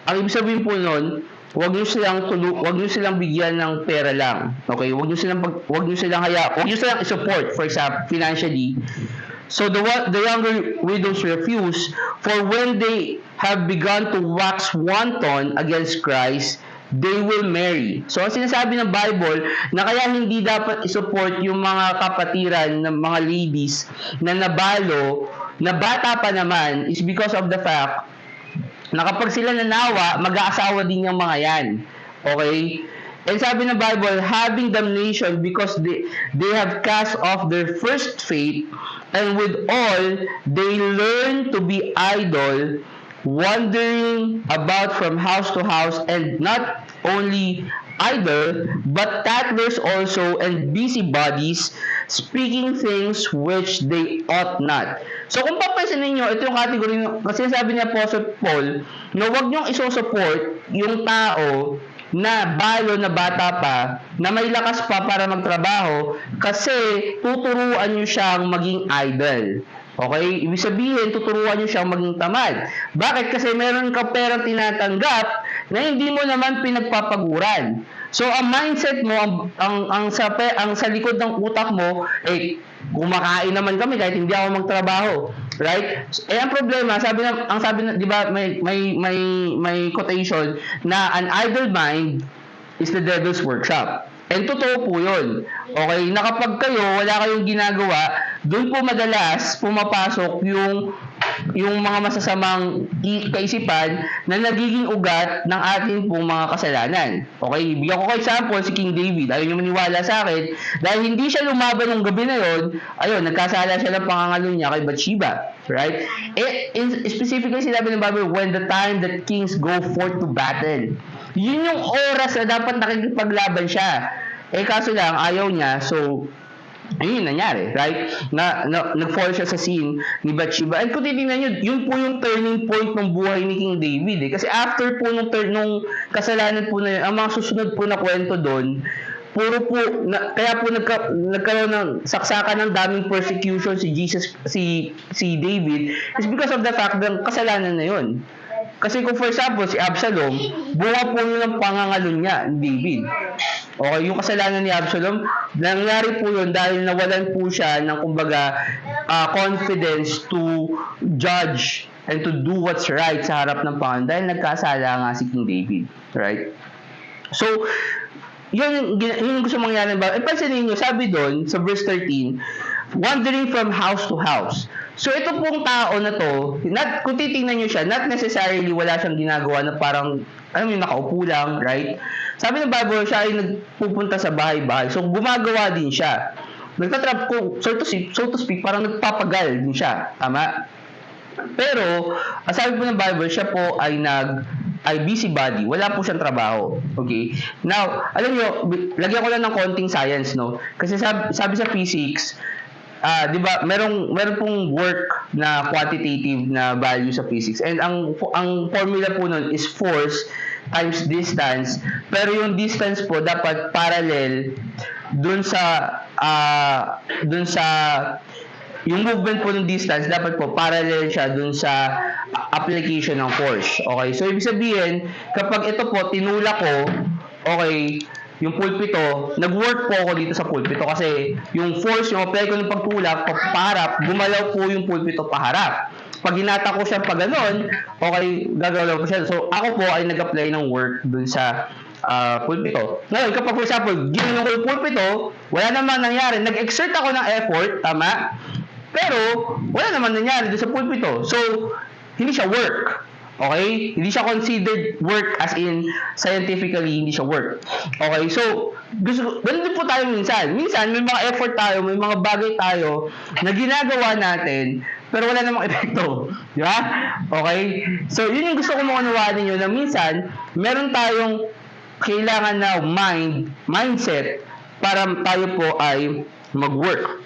Ang ibig sabihin po noon, wag niyo silang bigyan ng pera lang. Okay? Wag niyo silang i-support, for example, financially. So the younger widows refuse, for when they have begun to wax wanton against Christ, they will marry. So, ang sinasabi ng Bible, na kaya hindi dapat isupport yung mga kapatiran ng mga ladies na nabalo, na bata pa naman, is because of the fact na kapag sila nanawa, mag-aasawa din yung mga yan. Okay? And sabi ng Bible, having damnation because they have cast off their first faith, and with all, they learn to be idle, wandering about from house to house, and not only idle, but tattlers also, and busybodies, speaking things which they ought not. So kung papansin ninyo, ito yung category, kasi sabi ni Apostle Paul, na huwag niyong isosupport yung tao na balo na bata pa, na may lakas pa para magtrabaho, kasi tuturuan niyo siyang maging idle. Okay? Ibig sabihin, tuturuan nyo siyang maging tamad. Bakit? Kasi meron ka perang tinatanggap na hindi mo naman pinagpapaguran. So, ang mindset mo, ang sa likod ng utak mo, kumakain naman kami kahit hindi ako magtrabaho. Right? Ang problema, di ba, may quotation na an idle mind is the devil's workshop. And totoo po yun. Okay, na kapag kayo, wala kayong ginagawa, doon po madalas pumapasok yung mga masasamang kaisipan na nagiging ugat ng ating pong mga kasalanan. Okay, bigyan ko kayo example, si King David. Ayaw niyo maniwala sa akin. Dahil hindi siya lumaban ng gabi na yon, ayun, nagkasala siya ng pangangalo niya kay Bathsheba. Right? Specifically, sinabi ng Bible, when the time that kings go forth to battle. Yun yung oras na dapat nakikipaglaban siya. Kaso lang, ayaw niya, so, ayun yung nangyari, right? Nag-fall siya sa scene ni Bathsheba. And kung titignan nyo, yun po yung turning point ng buhay ni King David. Kasi after po nung kasalanan po na yun, ang mga susunod po na kwento doon, kaya po nagkaroon ng saksakan ng daming persecution si David, is because of the fact na kasalanan na yun. Kasi kung for example, si Absalom, bunga po yun ng pangangalo niya, David. Okay, yung kasalanan ni Absalom, nangyari po yun dahil nawalan po siya ng kumbaga confidence to judge and to do what's right sa harap ng Panginoon dahil nagkasala nga si King David. Right? So, yun gusto mangyari ba? Pansinin nyo, sabi doon sa verse 13, wandering from house to house. So, ito pong tao na to, kung titingnan nyo siya, not necessarily wala siyang ginagawa na parang, nakaupo lang, right? Sabi ng Bible, siya ay nagpupunta sa bahay-bahay. So, gumagawa din siya. So to speak, parang nagpapagal din siya. Tama? Pero, sabi po ng Bible, siya po ay busybody. Wala po siyang trabaho. Okay? Now, alam nyo, lagyan ko lang ng konting science, no? Kasi sabi sa physics, di ba, meron pong work na quantitative na value sa physics. And ang formula po nun is force times distance. Pero yung distance po dapat parallel dun sa yung movement po ng distance dapat po parallel siya dun sa application ng force. Okay? So ibig sabihin, kapag ito po tinulak ko, okay, yung pulpito, nag-work po ako dito sa pulpito kasi yung force, yung apply ko ng pagtulak, paharap, gumalaw po yung pulpito paharap. Pag hinata ko siya pag ganon, okay, gagalaw ko siya. So, ako po ay nag-apply ng work dun sa pulpito. Ngayon, kapag for example, ginanong ko yung pulpito, wala namang nangyari. Nag-exert ako ng effort, tama? Pero, wala naman nangyari doon sa pulpito. So, hindi siya work. Okay? Hindi siya considered work as in scientifically, hindi siya work. Okay? So, ganun din po tayo minsan. Minsan, may mga effort tayo, may mga bagay tayo na ginagawa natin, pero wala namang epekto. Di ba? Okay? So, yun yung gusto ko maunawaan ninyo na minsan, meron tayong kailangan na mindset para tayo po ay mag-work.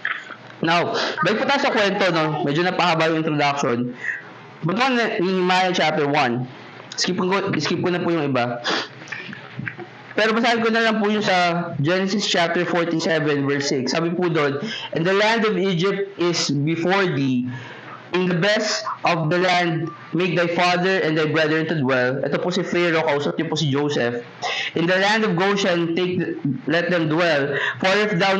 Now, balik po tayo sa kwento, no? Medyo napahaba yung introduction. Punta ko na Nehemiah chapter 1. Skip ko na po yung iba. Pero basahin ko na lang po yung sa Genesis chapter 47 verse 6. Sabi po doon, "And the land of Egypt is before thee. In the best of the land, make thy father and thy brethren to dwell." Ito po si Pharaoh, kausap niyo po si Joseph. "In the land of Goshen, let them dwell. For if thou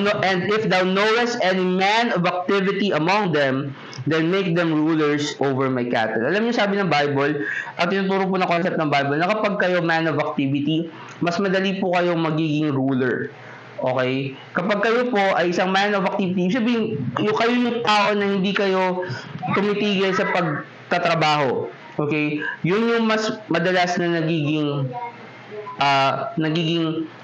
knowest any man of activity among them, then make them rulers over my cattle." Alam niyo, sabi ng Bible, at tinuturo po na concept ng Bible, na kapag kayo man of activity, mas madali po kayong magiging ruler. Okay? Kapag kayo po ay isang man of activity, sabihin, kayo yung tao na hindi kayo tumitigil sa pagtatrabaho. Okay? Yun yung mas madalas na nagiging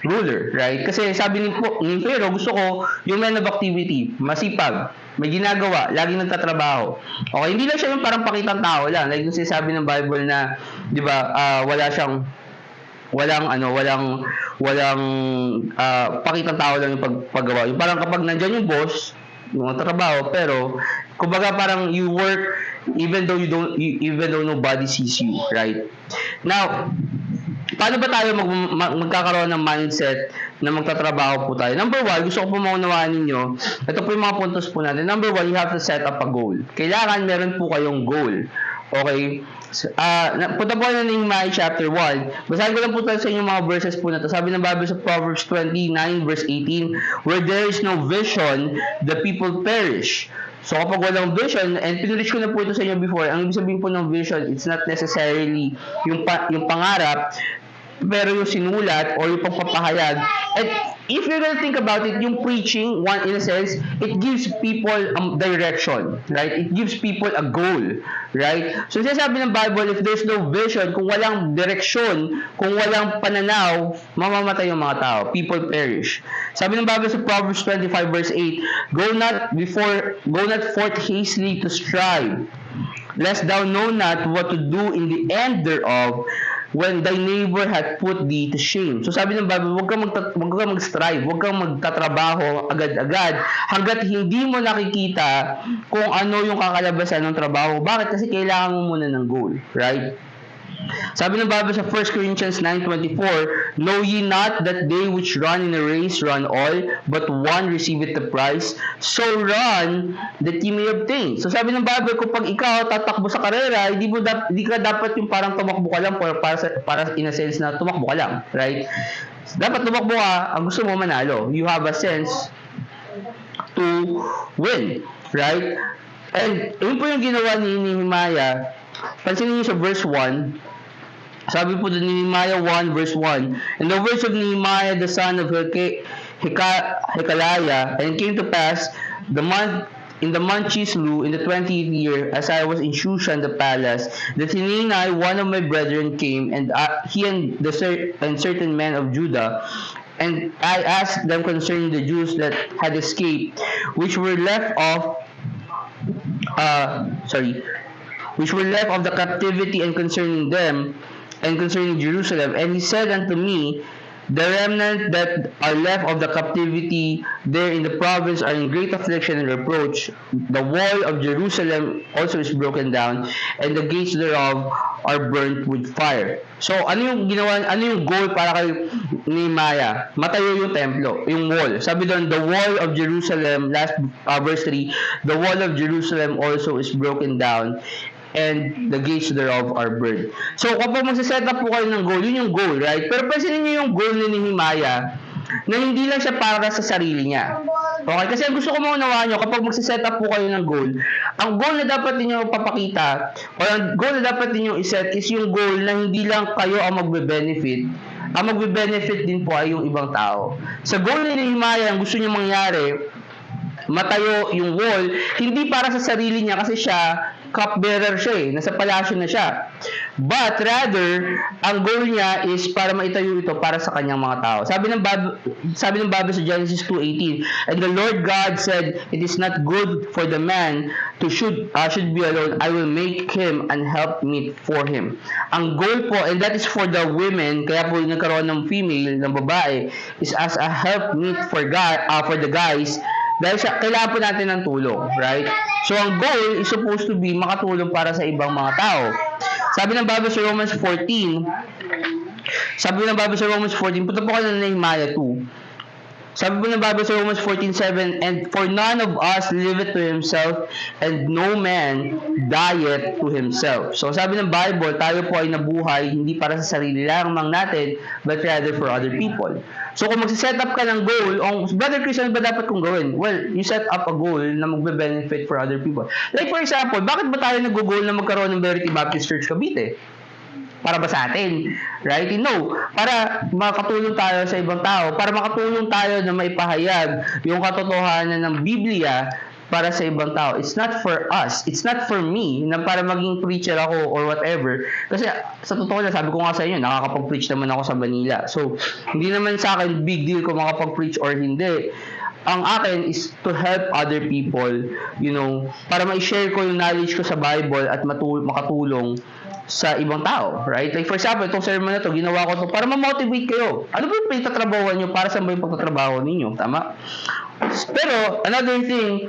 ruler, right? Kasi sabi ni Pharaoh, gusto ko yung man of activity, masipag, may ginagawa, laging nagtatrabaho. Okay, hindi lang siya yung parang pakitang tao lang. Like yung sinasabi ng Bible na, 'di ba, walang pakitang tao lang yung paggawa. Yung parang kapag nandiyan yung boss, yung trabaho, pero kumbaga parang you work even though nobody sees you, right? Now, paano ba tayo magkakaroon ng mindset na magtatrabaho po tayo? Number one, gusto ko po maunawaan ninyo, ito po yung mga puntos po natin. Number one, you have to set up a goal. Kailangan meron po kayong goal. Okay? Punta po kayo ng Nehemiah chapter 1. Basahin ko lang po tayo sa inyo mga verses po na to. Sabi ng Bible sa Proverbs 29 verse 18, "Where there is no vision, the people perish." So kapag walang vision, and pinulit ko na po ito sa inyo before, ang ibig sabihin po ng vision, it's not necessarily yung pangarap, pero yung sinulat or yung pagpapahayag. And if you're gonna think about it, yung preaching, one in a sense, it gives people direction, right? It gives people a goal, right? So sinasabi ng Bible, if there's no vision, kung walang direksyon, kung walang pananaw, mamamatay yung mga tao. People perish. Sabi ng Bible sa Proverbs 25 verse 8, go not forth hastily to strive, lest thou know not what to do in the end thereof, when thy neighbor hath put thee to shame. So sabi ng Bible, huwag kang mag-strive, huwag kang magtatrabaho agad-agad hanggat hindi mo nakikita kung ano yung kakalabasan ng trabaho. Bakit? Kasi kailangan mo muna ng goal, right? Sabi ng Bible sa 1 Corinthians 9:24, "Know ye not that they which run in a race run all, but one receiveth the prize? So run that ye may obtain." So sabi ng Bible, kapag ikaw tatakbo sa karera, hindi ka dapat yung parang tumakbo ka lang para in a sense na tumakbo ka lang, right? Dapat tumakbo ka, ang gusto mo manalo. You have a sense to win, right? And yun po yung ginawa ni Nehemiah. Pansinin niyo sa verse 1, sabi po doon Nehemiah 1 verse 1, "And the words of Nehemiah the son of Hekaliah, and it came to pass in the month Chislu, in the 20th year, as I was in Shushan the palace, that Hanani, one of my brethren, came, and he and certain men of Judah, and I asked them concerning the Jews that had escaped, which were left of the captivity, and concerning them, and concerning Jerusalem. And he said unto me, the remnant that are left of the captivity there in the province are in great affliction and reproach. The wall of Jerusalem also is broken down, and the gates thereof are burnt with fire." So, ano yung goal para kay Nehemiah? Matayo yung templo, yung wall. Sabi doon, the wall of Jerusalem, verse 3, "The wall of Jerusalem also is broken down, and the gates thereof are burned." So, kapag magsiset up po kayo ng goal, yun yung goal, right? Pero pansinin niyo yung goal ni Nehemiah, na hindi lang siya para sa sarili niya. Okay? Kasi ang gusto ko maunawaan nyo, kapag magsiset up po kayo ng goal, ang goal na dapat ninyo papakita, o ang goal na dapat ninyo iset is yung goal na hindi lang kayo ang magbe-benefit, ang magbe-benefit din po ay yung ibang tao. Sa goal ni Nehemiah, ang gusto niya mangyari, matayo yung wall, hindi para sa sarili niya kasi siya, cupbearer siya nasa palasyo na siya. But rather, ang goal niya is para maitayo ito para sa kanyang mga tao. Sabi ng Bible sa Genesis 2:18, "And the Lord God said, it is not good for the man to should be alone. I will make him an helpmeet for him." Ang goal po, and that is for the women, kaya po nagkaroon ng female, ng babae, is as a helpmeet for the guys, dahil kailangan po natin ng tulong, right? So, ang goal is supposed to be makatulong para sa ibang mga tao. Sabi ng Bible sa Romans 14, punta po kayo ng Nehemiah 2. Sabi po ng Bible sa Romans 14:7, "And for none of us liveth to himself, and no man dieth to himself." So sabi ng Bible, tayo po ay nabuhay hindi para sa sarili lamang natin, but rather for other people. So kung magsiset up ka ng goal, Brother Christian, ba dapat kong gawin? Well, you set up a goal na magbe-benefit for other people. Like for example, bakit ba tayo nag-goal na magkaroon ng Verity Baptist Church Cavite? Para ba sa atin? Right? No. Para makatulong tayo sa ibang tao. Para makatulong tayo na maipahayag yung katotohanan ng Biblia para sa ibang tao. It's not for us. It's not for me na para maging preacher ako or whatever. Kasi sa totoo na, sabi ko nga sa inyo, nakakapag-preach naman ako sa Manila. So, hindi naman sa akin big deal kung makapag-preach or hindi. Ang akin is to help other people, para ma-share ko yung knowledge ko sa Bible at makatulong sa ibang tao, right? Like for example, itong sermon na to, ginawa ko to para ma-motivate kayo. Ano ba yung pinagtatrabahuan nyo? Para saan ba yung pagtatrabaho ninyo? Tama? Pero, another thing,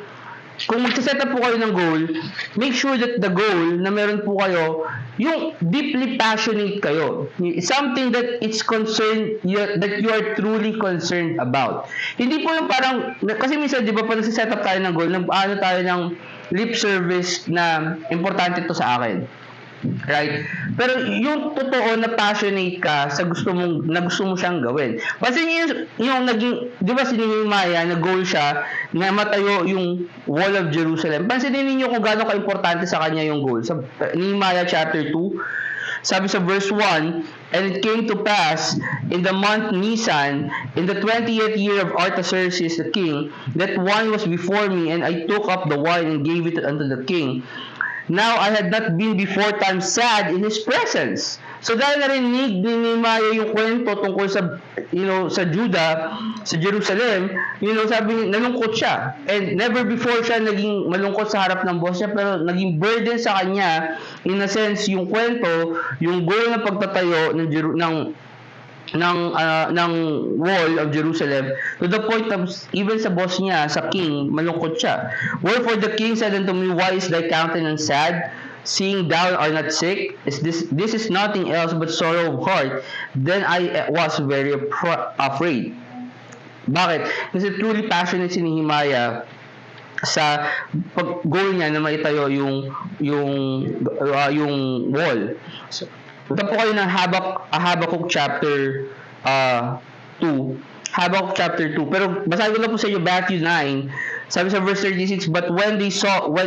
kung magsiset up po kayo ng goal, make sure that the goal na meron po kayo, yung deeply passionate kayo. Something that it's concerned, that you are truly concerned about. Hindi po yung parang, kasi minsan, di ba, pag nagsiset up tayo ng goal, nag-ano tayo ng lip service na importante to sa akin. Right? Pero yung totoo na passionate ka sa gusto mo siyang gawin. Kasi yung naging, di ba si Nehemiah, nag-goal siya na matayo yung Wall of Jerusalem. Pansinin niyo kung gaano ka-importante sa kanya yung goal. Sa Nehemiah chapter 2, sabi sa verse 1, "And it came to pass in the month Nisan, in the 20th year of Artaxerxes the king, that wine was before me, and I took up the wine and gave it unto the king. Now I had not been before time sad in his presence." So dahil narinig ni Nehemiah yung kwento tungkol sa Judah, sa Jerusalem, sabi, nalungkot siya. And never before siya naging malungkot sa harap ng boss niya, pero naging burden sa kanya, in a sense, yung kwento, yung goal na pagtatayo ng wall of Jerusalem, to the point of even sa boss niya, sa king, malungkot siya. "Wherefore the king said unto me, Why is thy countenance sad, seeing thou art not sick? This is nothing else but sorrow of heart. Then I was very afraid." Bakit? Kasi truly passionate si Nehemiah sa goal niya na maitayo yung wall. So, punta po kayo ng Habakkuk chapter 2. Habakkuk chapter 2. Pero basahin ko lang po sa inyo Matthew 9. Sabi sa verse 36, "But when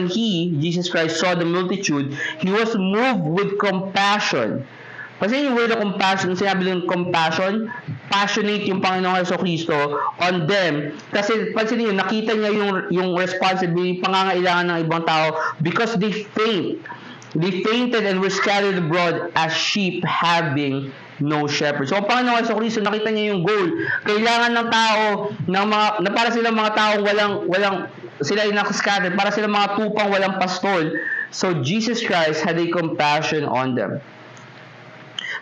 he, Jesus Christ, saw the multitude, he was moved with compassion." Kasi yung word of compassion, sinabi ng compassion, passionate yung Panginoong Jesucristo on them. Kasi pansinin niyo, nakita niya yung responsibility, pangangailangan ng ibang tao because they fainted and were scattered abroad as sheep having no shepherd. So, ang Panginoon Jesucristo, nakita niya yung goal. Kailangan ng tao, na para silang mga taong sila ay nakascatter, para silang mga tupang walang pastol. So, Jesus Christ had a compassion on them.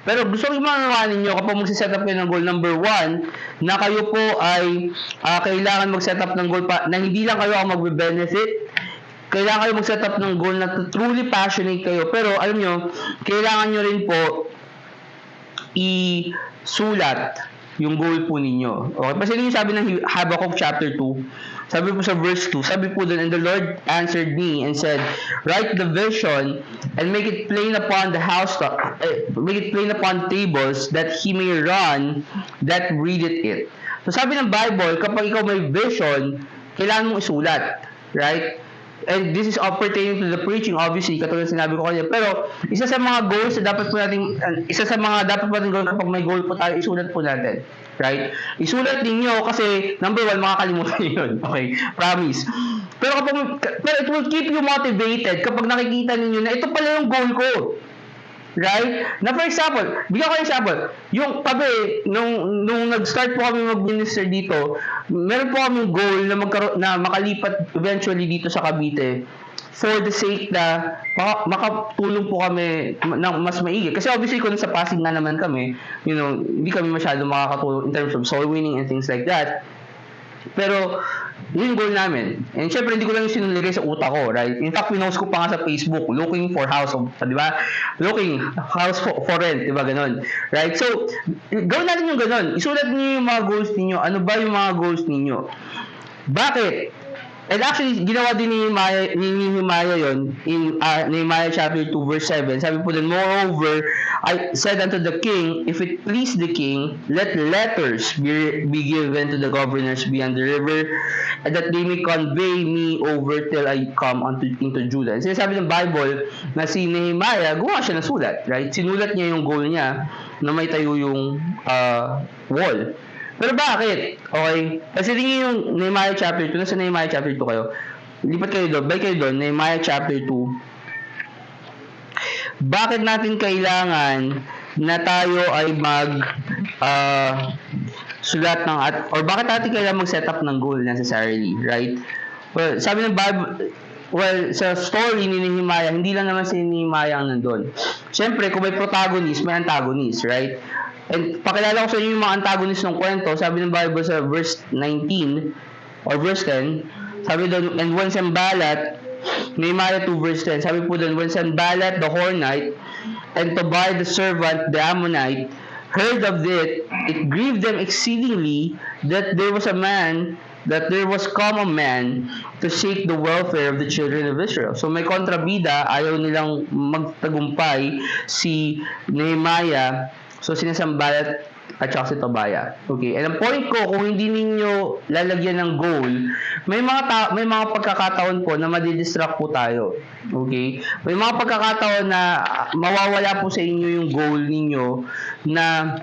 Pero gusto ko manawanan ninyo kapag magsiset up kayo ng goal, number 1, na kayo po ay kailangan mag-set up ng goal na hindi lang kayo ang magbe-benefit. Kailangan kayo mag-set up ng goal na truly passionate kayo. Pero alam nyo, kailangan nyo rin po isulat yung goal po ninyo. Okay? Kasi yung sabi ng Habakkuk chapter 2, sabi po sa verse 2, sabi po doon, "And the Lord answered me and said, Write the vision and make it plain upon tables, that he may run that readeth it." So sabi ng Bible, kapag ikaw may vision, kailangan mong isulat. Right? and this is all pertaining to the preaching, obviously, katulad sinabi ko kanina. Pero, isa sa mga goals na dapat po natin, isa sa mga dapat po natin gawin kapag may goal po tayo, isulat po natin. Right? Isulat ninyo kasi, number one, makakalimutan niyo yun. Okay? Promise. Pero it will keep you motivated kapag nakikita ninyo na ito pala yung goal ko. Right? Na for example, bigyan ko example, yung tabi, nung nag-start po kami mag-minister dito, meron po kami goal na makalipat eventually dito sa Cavite for the sake na makatulong po kami ng mas maigi. Kasi obviously kung sa Pasig na naman kami, hindi kami masyado makakatulong in terms of soul winning and things like that. Pero, yun yung goal namin. And syempre, hindi ko lang yung sinulagay sa utak ko, right? In fact, pinost ko pa nga sa Facebook, looking for house of, di ba? Looking house for rent, di ba? Ganon. Right? So, gawin natin yung ganon. Isulat niyo yung mga goals ninyo. Ano ba yung mga goals ninyo? Bakit? And actually, ginawa din ni Nehemiah yun in Nehemiah chapter 2 verse 7. Sabi po din, moreover, I said unto the king, if it please the king, let letters be given to the governors beyond the river, and that they may convey me over till I come into Judah. And sinasabi ng Bible na si Nehemiah, gumawa siya ng sulat, right? Sinulat niya yung goal niya na may tayo yung wall. Pero bakit? Okay? Kasi tingin yung Nehemiah chapter 2, nasa Nehemiah chapter 2 kayo. Lipat kayo doon, balik kayo doon, Nehemiah chapter 2. Bakit natin kailangan na tayo ay sulat ng or bakit natin kailangan mag-set up ng goal necessarily, right? Well, sabi ng Bible, sa story ni Nehemiah, hindi lang naman si Nehemiah ang nandun. Siyempre, kung may protagonist, may antagonist, right? And pakilala ko sa inyo yung mga antagonist ng kwento. Sabi ng Bible sa verse 19 or verse 10, sabi doon, and when Sanballat, Nehemiah 2 verse 10, sabi po doon, when Sanballat the Hornite and Tobiah the servant, the Ammonite, heard of it, it grieved them exceedingly that there was come a man to seek the welfare of the children of Israel. So may kontrabida, ayaw nilang magtagumpay si Nehemiah. So, sinasambalat at saka si Tobiah. Okay? And ang point ko, kung hindi ninyo lalagyan ng goal, may mga pagkakataon po na madidistract po tayo. Okay? May mga pagkakataon na mawawala po sa inyo yung goal ninyo na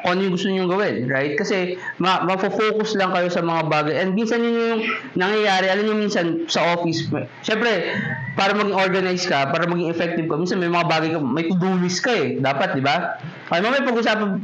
ano yung gusto niyo gawin, right? Kasi mafo-focus lang kayo sa mga bagay. And minsan yun yung nangyayari, alam niyo minsan sa office, syempre, para maging organized ka, para maging effective ka, minsan may mga bagay ka, may to-do list ka eh. Dapat, di ba? Ay, mamaya pag-usapan,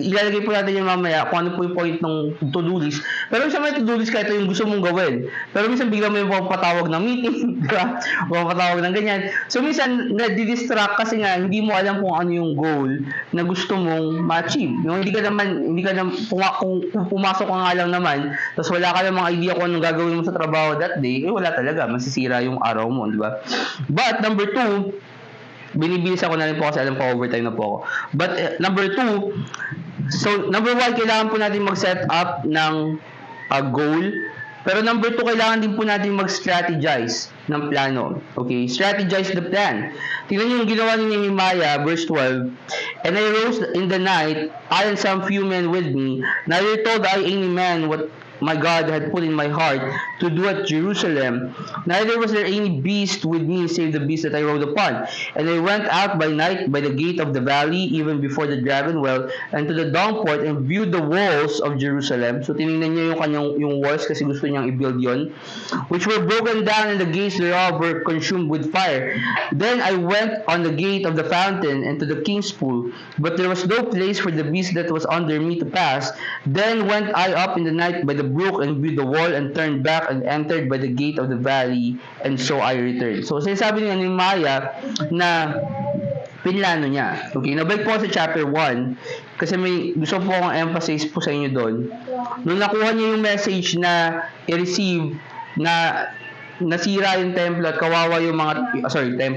ilalagay po natin yung mamaya kung ano po yung point ng to-do list. Pero minsan may to-do list ka, ito yung gusto mong gawin. Pero minsan bigla mo yung patawag ng meeting, di ba? Patawag ng ganyan. So minsan, nadidistract kasi nga, hindi mo alam kung ano yung goal na gusto mong ma-achieve. Yung kung pumasok ka nga lang naman, tapos wala ka lang mga idea kung anong gagawin mo sa trabaho that day, wala talaga, masisira yung araw mo, di ba? But number 2, binibilis ako na rin po kasi alam ko overtime na po ako. But number 2, so number 1, kailangan po natin mag-set up ng goal. Pero number 2, kailangan din po natin mag-strategize ng plano. Okay? Strategize the plan. Tingnan niyo yung ginawa ni Nehemiah, verse 12. And I rose in the night, I and some few men with me, neither told I any man what my God had put in my heart to do at Jerusalem. Neither was there any beast with me save the beast that I rode upon. And I went out by night by the gate of the valley, even before the dragon well, and to the dung port, and viewed the walls of Jerusalem. So tinignan niya yung walls kasi gusto niyang i-build yon, which were broken down, and the gates thereof were consumed with fire. Then I went on the gate of the fountain and to the king's pool, but there was no place for the beast that was under me to pass. Then went I up in the night by the brook and viewed the wall, and turned back and entered by the gate of the valley, and so I returned. So sinasabi ni Nehemiah na pinlano niya. Okay, nabalik po sa chapter 1 kasi may gusto po akong emphasize po sa inyo doon. Nung nakuha niya yung message na i-receive na nasira yung templo at kawawa yung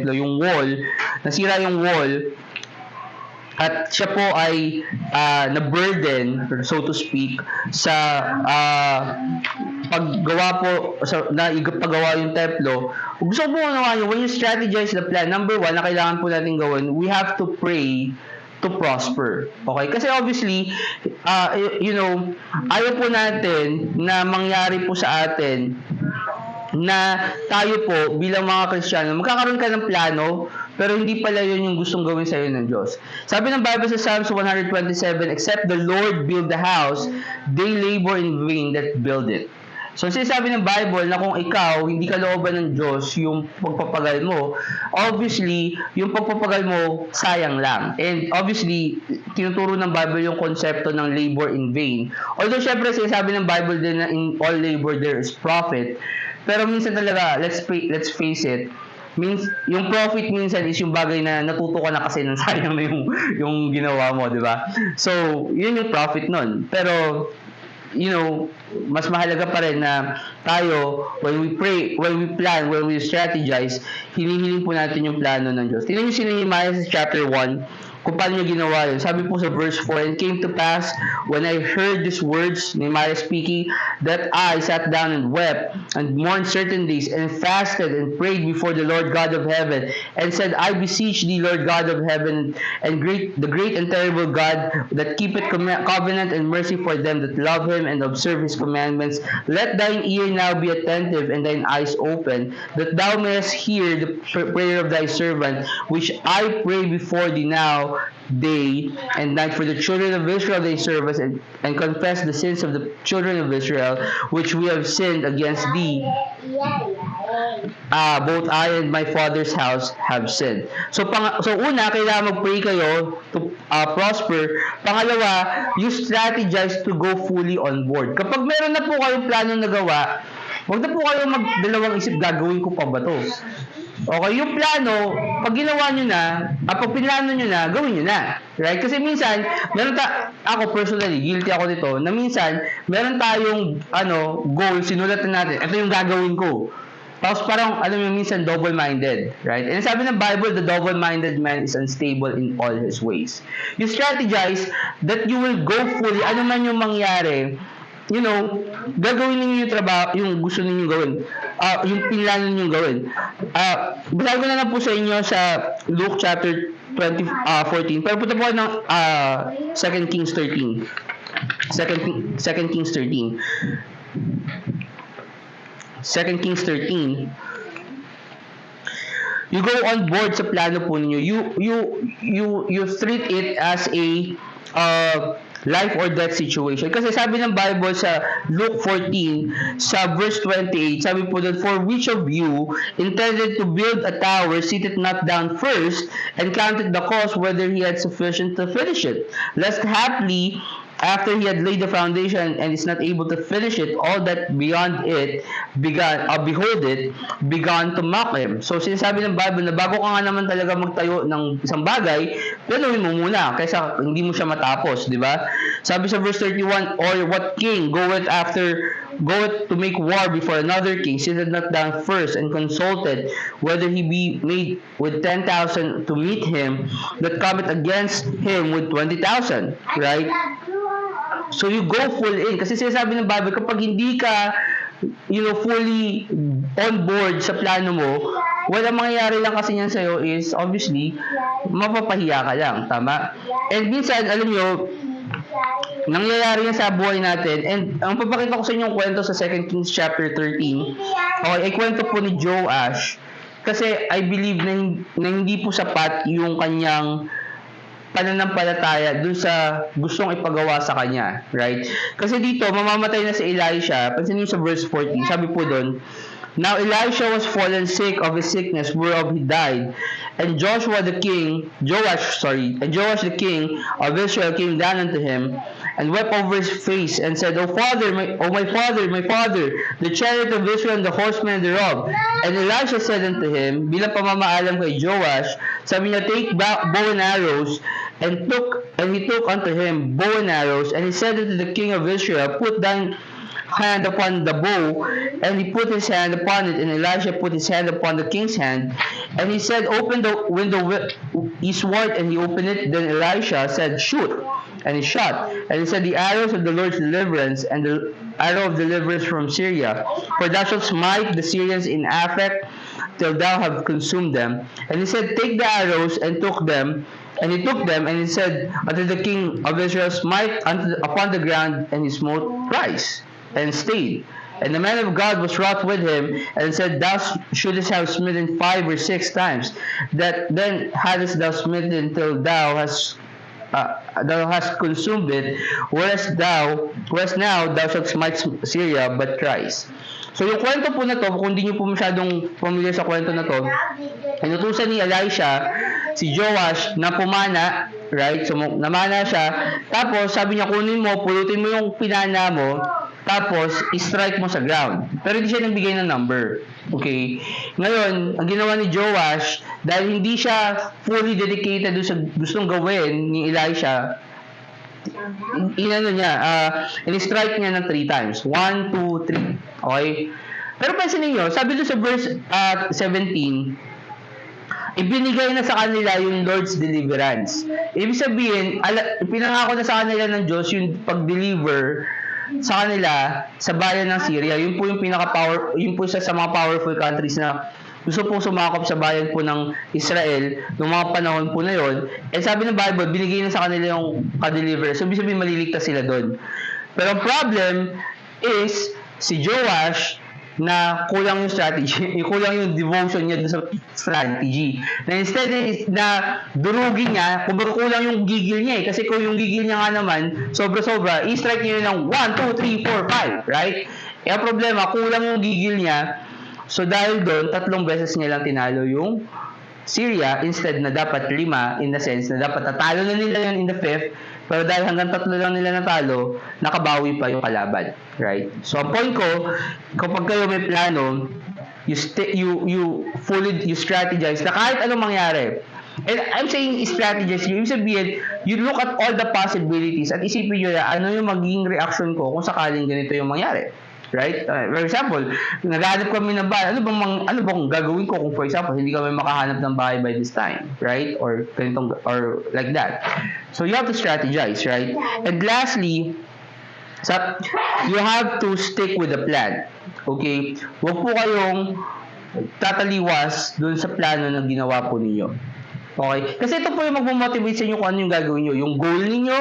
yung wall, nasira yung wall, at siya po ay na-burden, so to speak, sa paggawa po, paggawa yung templo. Gusto ko po naman when you strategize the plan, number 1 na kailangan po natin gawin, we have to pray to prosper. Okay? Kasi obviously, ayaw po natin na mangyari po sa atin na tayo po bilang mga Kristiyano, magkakaroon ka ng plano, pero hindi pala yun yung gustong gawin sa'yo ng Diyos. Sabi ng Bible sa Psalms 127, except the Lord build the house, they labor in vain that build it. So, sinasabi ng Bible na kung ikaw, hindi ka looban ng Diyos yung pagpapagal mo, obviously, yung pagpapagal mo, sayang lang. And obviously, tinuturo ng Bible yung konsepto ng labor in vain. Although, syempre, sinasabi ng Bible din na in all labor there is profit. Pero minsan talaga, let's face it, yung profit minsan is yung bagay na natuto ka na kasi ng sayang na yung ginawa mo, di ba? So, yun yung profit nun. Pero, mas mahalaga pa rin na tayo, when we pray, when we plan, when we strategize, hinihiling po natin yung plano ng Diyos. Tingnan nyo si Nehemiah sa chapter 1, kung paano niya ginawa yun. Sabi po sa verse 4, "And came to pass, when I heard these words," Nehemiah speaking, "that I sat down and wept, and mourned certain days, and fasted, and prayed before the Lord God of heaven, and said, I beseech thee, Lord God of heaven, and the great and terrible God, that keepeth covenant and mercy for them that love him and observe his commandments, let thine ear now be attentive, and thine eyes open, that thou mayest hear the prayer of thy servant, which I pray before thee now, day and night for the children of Israel thy servants, and confess the sins of the children of Israel, which we have sinned against thee. Both I and my father's house have sinned." So una, kailangan mag-pray kayo to prosper. Pangalawa, you strategize to go fully on board. Kapag meron na po kayong plano na gawa, huwag na po kayo magdalawang isip, gagawin ko pa ba to? Okay, yung plano, pag ginawa nyo na, pag pinlano nyo na, gawin nyo na. Right? Kasi minsan, ako personally, guilty ako nito, na minsan, meron tayong, goal, sinulatan natin, ito yung gagawin ko. Tapos parang, minsan double-minded. Right? And sabi ng Bible, the double-minded man is unstable in all his ways. You strategize that you will go fully, ano man yung mangyari, gagawin ninyo yung trabaho, yung gusto ninyo gawin, yung pinlano ninyo gawin. Basahin ko na lang po sa inyo sa Luke chapter 14. Pero punta po kayo ng 2 Kings 13. 2 Kings 13. 2 Kings 13. You go on board sa plano po ninyo. You treat it as a life or death situation. Kasi sabi ng Bible sa Luke 14, sa verse 28, sabi po doon, "For which of you intended to build a tower, sit it not down first, and counted the cost whether he had sufficient to finish it? Lest haply, after he had laid the foundation and is not able to finish it, all that behold it, began to mock him." So, sinasabi ng Bible na bago ka nga naman talaga magtayo ng isang bagay, planuhin mo muna kaysa hindi mo siya matapos, di ba? Sabi sa verse 31, "Or what king goeth to make war before another king, sitteth not down first and consulted whether he be made with 10,000 to meet him that cometh against him with 20,000. Right? So you go full in. Kasi sinasabi ng Bible, kapag hindi ka fully on board sa plano mo, wala mangyayari lang kasi niyan sa'yo is, obviously, mapapahiya ka lang. Tama? And minsan, alam nyo, nangyayari yan sa buhay natin. And ang papakita ko sa inyo yung kwento sa 2 Kings chapter 13. Okay, ay kwento po ni Joash. Kasi I believe na hindi po sapat yung kanyang pananampalataya dun sa gustong ipagawa sa kanya. Right? Kasi dito, mamamatay na si Elisha. Pansin niyo sa verse 14. Sabi po dun, "Now Elisha was fallen sick of his sickness, whereof he died. And Joash the king of Israel came down unto him, and wept over his face, and said, O my father, the chariot of Israel and the horsemen thereof. And Elisha said unto him," bilang pamamaalam kay Joash, sabi niya, "Take bow and arrows." And he took unto him bow and arrows, and he said unto the king of Israel, "Put thine hand upon the bow," and he put his hand upon it, and Elisha put his hand upon the king's hand, and he said, "Open the window eastward," and he opened it. Then Elisha said, "Shoot," and he shot, and he said, "The arrows of the Lord's deliverance, and the arrow of deliverance from Syria, for thou shalt smite the Syrians in Aphek till thou have consumed them." And he said, "Take the arrows," and took them, And he took them, and he said unto the king of Israel, smite upon the ground, and he smote thrice, and stayed. And the man of God was wroth with him, and said, Thou shouldest have smitten 5 or 6 times. That then hadst thou smitten till thou hast consumed it, whereas now thou shalt smite Syria but thrice. So yung kwento po na to, kung hindi nyo po masyadong familiar sa kwento na to, inutusan ni Elisha si Joash na pumana, right? So namana siya, tapos sabi niya, kunin mo, pulutin mo yung pinana mo, tapos i-strike mo sa ground. Pero hindi siya nagbigay ng number. Okay? Ngayon, ang ginawa ni Joash, dahil hindi siya fully dedicated doon sa gustong gawin ni Elisha, in-strike niya ng 3 times. 1, 2, 3. Okay? Pero pansin niyo, sabi doon sa verse 17, ibinigay na sa kanila yung Lord's deliverance. Ibig sabihin, pinangako na sa kanila ng Diyos yung pag-deliver sa kanila sa bayan ng Syria. Yun po yung yun po isa sa mga powerful countries na gusto pong sumakop sa bayan po ng Israel noong mga panahon po na yon. And sabi ng Bible, binigay na sa kanila yung ka-deliver. So, ibig sabihin, maliligtas sila doon. Pero ang problem is, si Joash, na kulang yung strategy, kulang yung devotion niya sa strategy. Na instead na durugin niya, kumbaga kulang yung gigil niya kasi kung yung gigil niya nga naman, sobra-sobra, i-strike niya ng 1, 2, 3, 4, 5, right? Eh, ang problema, kulang yung gigil niya. So, dahil doon, 3 beses niya lang tinalo yung Syria instead na dapat 5 in the sense na dapat tatalo na nila yun in the 5th, pero dahil hanggang 3 lang nila natalo, nakabawi pa yung kalaban, right? So, ang point ko, kapag kayo may plano, you strategize na kahit anong mangyari. And I'm saying strategize, ibig sabihin, you look at all the possibilities at isipin nyo na ano yung magiging reaction ko kung sakaling ganito yung mangyari. Right? For example, naghahanap kami ng bahay. Ano bang gagawin ko kung for example, hindi kami makahanap ng bahay by this time? Right? Or like that. So, you have to strategize, right? And lastly, you have to stick with the plan. Okay? Huwag po kayong tataliwas dun sa plano na ginawa po ninyo. Okay? Kasi ito po yung magmo-motivate sa inyo kung ano yung gagawin nyo. Yung goal ninyo,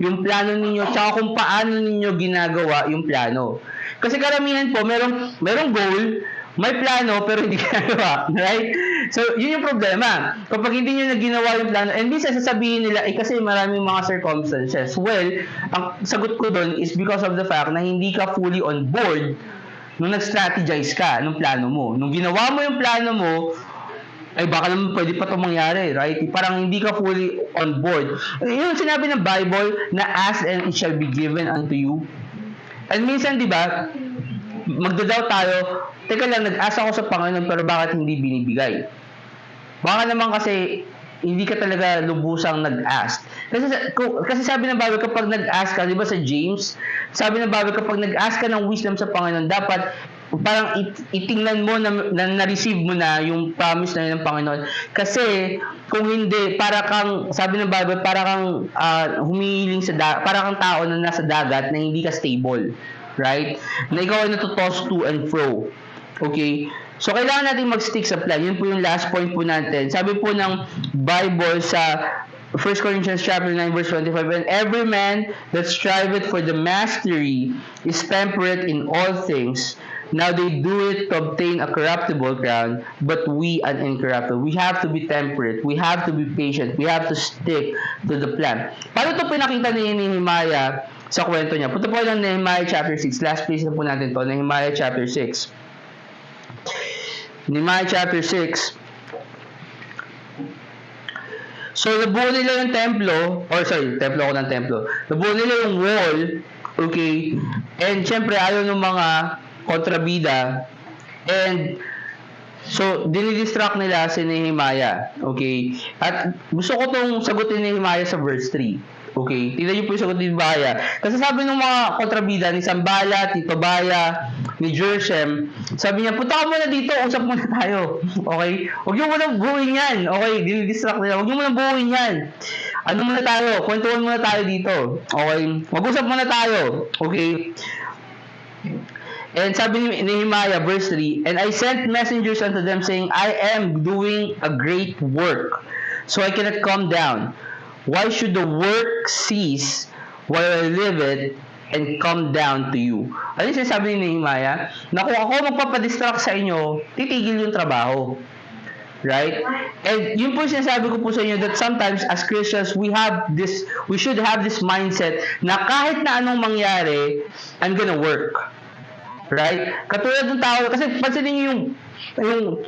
yung plano ninyo, tsaka kung paano ninyo ginagawa yung plano. Kasi karamihan po, merong goal, may plano, pero hindi ginagawa. Right? So, yun yung problema. Kapag hindi nyo na ginawa yung plano, and minsan sasabihin nila, kasi maraming mga circumstances. Well, ang sagot ko doon is because of the fact na hindi ka fully on board nung nag-strategize ka nung plano mo. Nung ginawa mo yung plano mo, ay baka naman pwede pa itong mangyari, right? Parang hindi ka fully on board. Yung sinabi ng Bible na ask and it shall be given unto you. And minsan, di ba, magdadaw tayo, teka lang, nag-ask ako sa Panginoon pero bakit hindi binibigay? Baka naman kasi hindi ka talaga lubusang nag-ask. Kasi sabi ng Bible, kapag nag-ask ka, di ba sa James, sabi ng Bible, kapag nag-ask ka ng wisdom sa Panginoon, dapat parang itingnan mo na na-receive mo na yung promise na yun ng Panginoon. Kasi kung hindi, para kang, sabi ng Bible, para kang humihiling para kang tao na nasa dagat na hindi ka stable. Right? Na ikaw ay natutoss to and fro. Okay? So, kailangan natin mag-stick sa plan. Yun po yung last point po natin. Sabi po ng Bible sa 1 Corinthians chapter 9 verse 25, and every man that striveth for the mastery is temperate in all things. Now they do it to obtain a corruptible crown, but we an incorruptible. We have to be temperate. We have to be patient. We have to stick to the plan. Paano ito pinakita ni Nehemiah sa kwento niya? Punta po ng Nehemiah chapter 6. Last place na po natin to. Nehemiah chapter 6. Nehemiah chapter 6. So, nabuo nila yung templo, nabuo nila yung wall, okay, and syempre, ayaw ng mga kontrabida, and so, dinidistract nila si Nehemiah, okay, at gusto ko tong sagutin ni Nehemiah sa verse 3. Okay, tignan niyo po yung sagot ni Nehemiah. Kasi sabi ng mga kontrabida ni Sanballat, ni Tobiah, ni Geshem, sabi niya, punta ka muna dito, usap muna tayo. Okay? Huwag niyo muna buuin yan. Okay? Dinidistract nila. Huwag niyo muna buuin yan. Ano muna tayo? Kwentuhan muna tayo dito. Okay? Mag-usap muna tayo. Okay? And sabi ni Nehemiah, verse 3, and I sent messengers unto them saying, I am doing a great work. so I cannot come down. Why should the work cease while I live it and come down to you? Ano yung sinasabi ni Nehemiah? Na kung ako magpapadistract sa inyo, titigil yung trabaho. Right? And yun po yung sinasabi ko po sa inyo that sometimes as Christians, we should have this mindset na kahit na anong mangyari, I'm gonna work. Right? Katulad ng tao, kasi pansinin niyo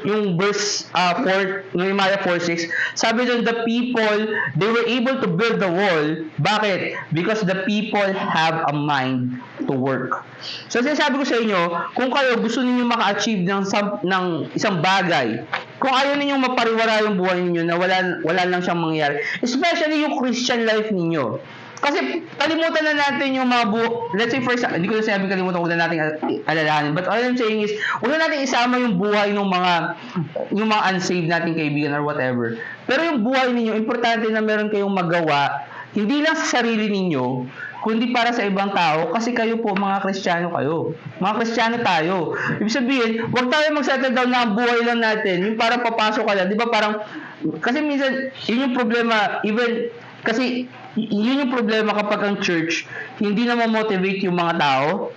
yung verse 4, Nehemiah 4:6, sabi doon, the people, they were able to build the wall. Bakit? Because the people have a mind to work. So sinasabi ko sa inyo, kung kayo gusto niyo maka-achieve ng isang bagay, kung ayaw niyo mapariwara yung buhay niyo na wala lang siyang mangyayari, especially yung Christian life niyo. Kasi kalimutan na natin yung mga let's say for example, hindi ko na sinabing kalimutan, huwag na natin alalahanin. But all I'm saying is, huwag na natin isama yung buhay ng mga unsaved nating kaibigan or whatever. Pero yung buhay ninyo, importante na meron kayong magawa, hindi lang sa sarili ninyo, kundi para sa ibang tao, kasi kayo po, mga Kristiyano kayo. Mga Kristiyano tayo. Ibig sabihin, huwag tayo mag-settle down na ang buhay lang natin, yung parang papasok ka lang. Di ba parang, kasi minsan, yun yung problema, kasi yun yung problema kapag ang church hindi na ma-motivate yung mga tao.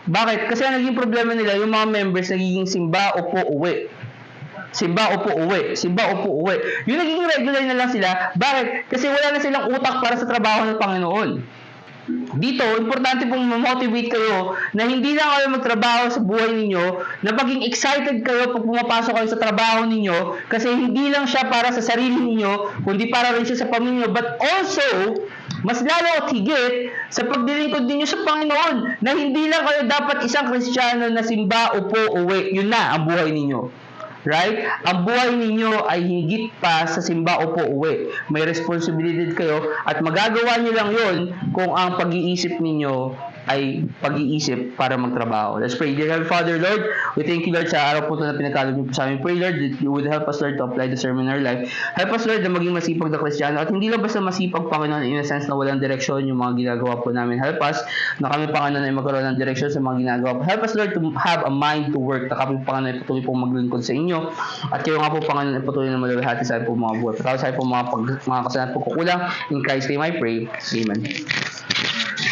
Bakit? Kasi ang naging problema nila, yung mga members nagiging simba, upo, uwi. Simba, upo, uwi. Simba, upo, uwi. Yung naging regular na lang sila. Bakit? Kasi wala na silang utak para sa trabaho ng Panginoon. Dito, importante pong ma-motivate kayo na hindi lang kayo magtrabaho sa buhay ninyo, na maging excited kayo pag pumapasok kayo sa trabaho ninyo, kasi hindi lang siya para sa sarili ninyo, kundi para rin siya sa pamilya, but also, mas lalo at higit sa pagdilingkod ninyo sa Panginoon, na hindi lang kayo dapat isang Kristiyano na simba, upo, uwi. Yun na ang buhay ninyo. Right? Ang buhay ninyo ay higit pa sa simba, upo, uwi. May responsibilidad kayo at magagawa nyo lang yun kung ang pag-iisip ninyo ay pag-iisip para magtrabaho. Let's pray. Dear Heavenly Father, Lord, we thank you, Lord, sa araw po ito na pinagkaloob niyo po sa amin. Pray, Lord, that you would help us, Lord, to apply the sermon in our life. Help us, Lord, na maging masipag na Kristiyano. At hindi lang basta masipag, Panginoon, in a sense na walang direksyon yung mga ginagawa po namin. Help us na kami, Panginoon, ay magkaroon ng direksyon sa mga ginagawa po. Help us, Lord, to have a mind to work, na kami, Panginoon, ay patuloy pong maglingkod sa inyo. At kayo nga po, Panginoon, ay patuloy na maluwalhati sa po mga buhay. Pagkakaw sa po mga kasalanan po kukulang. In Christ's name I pray. Amen.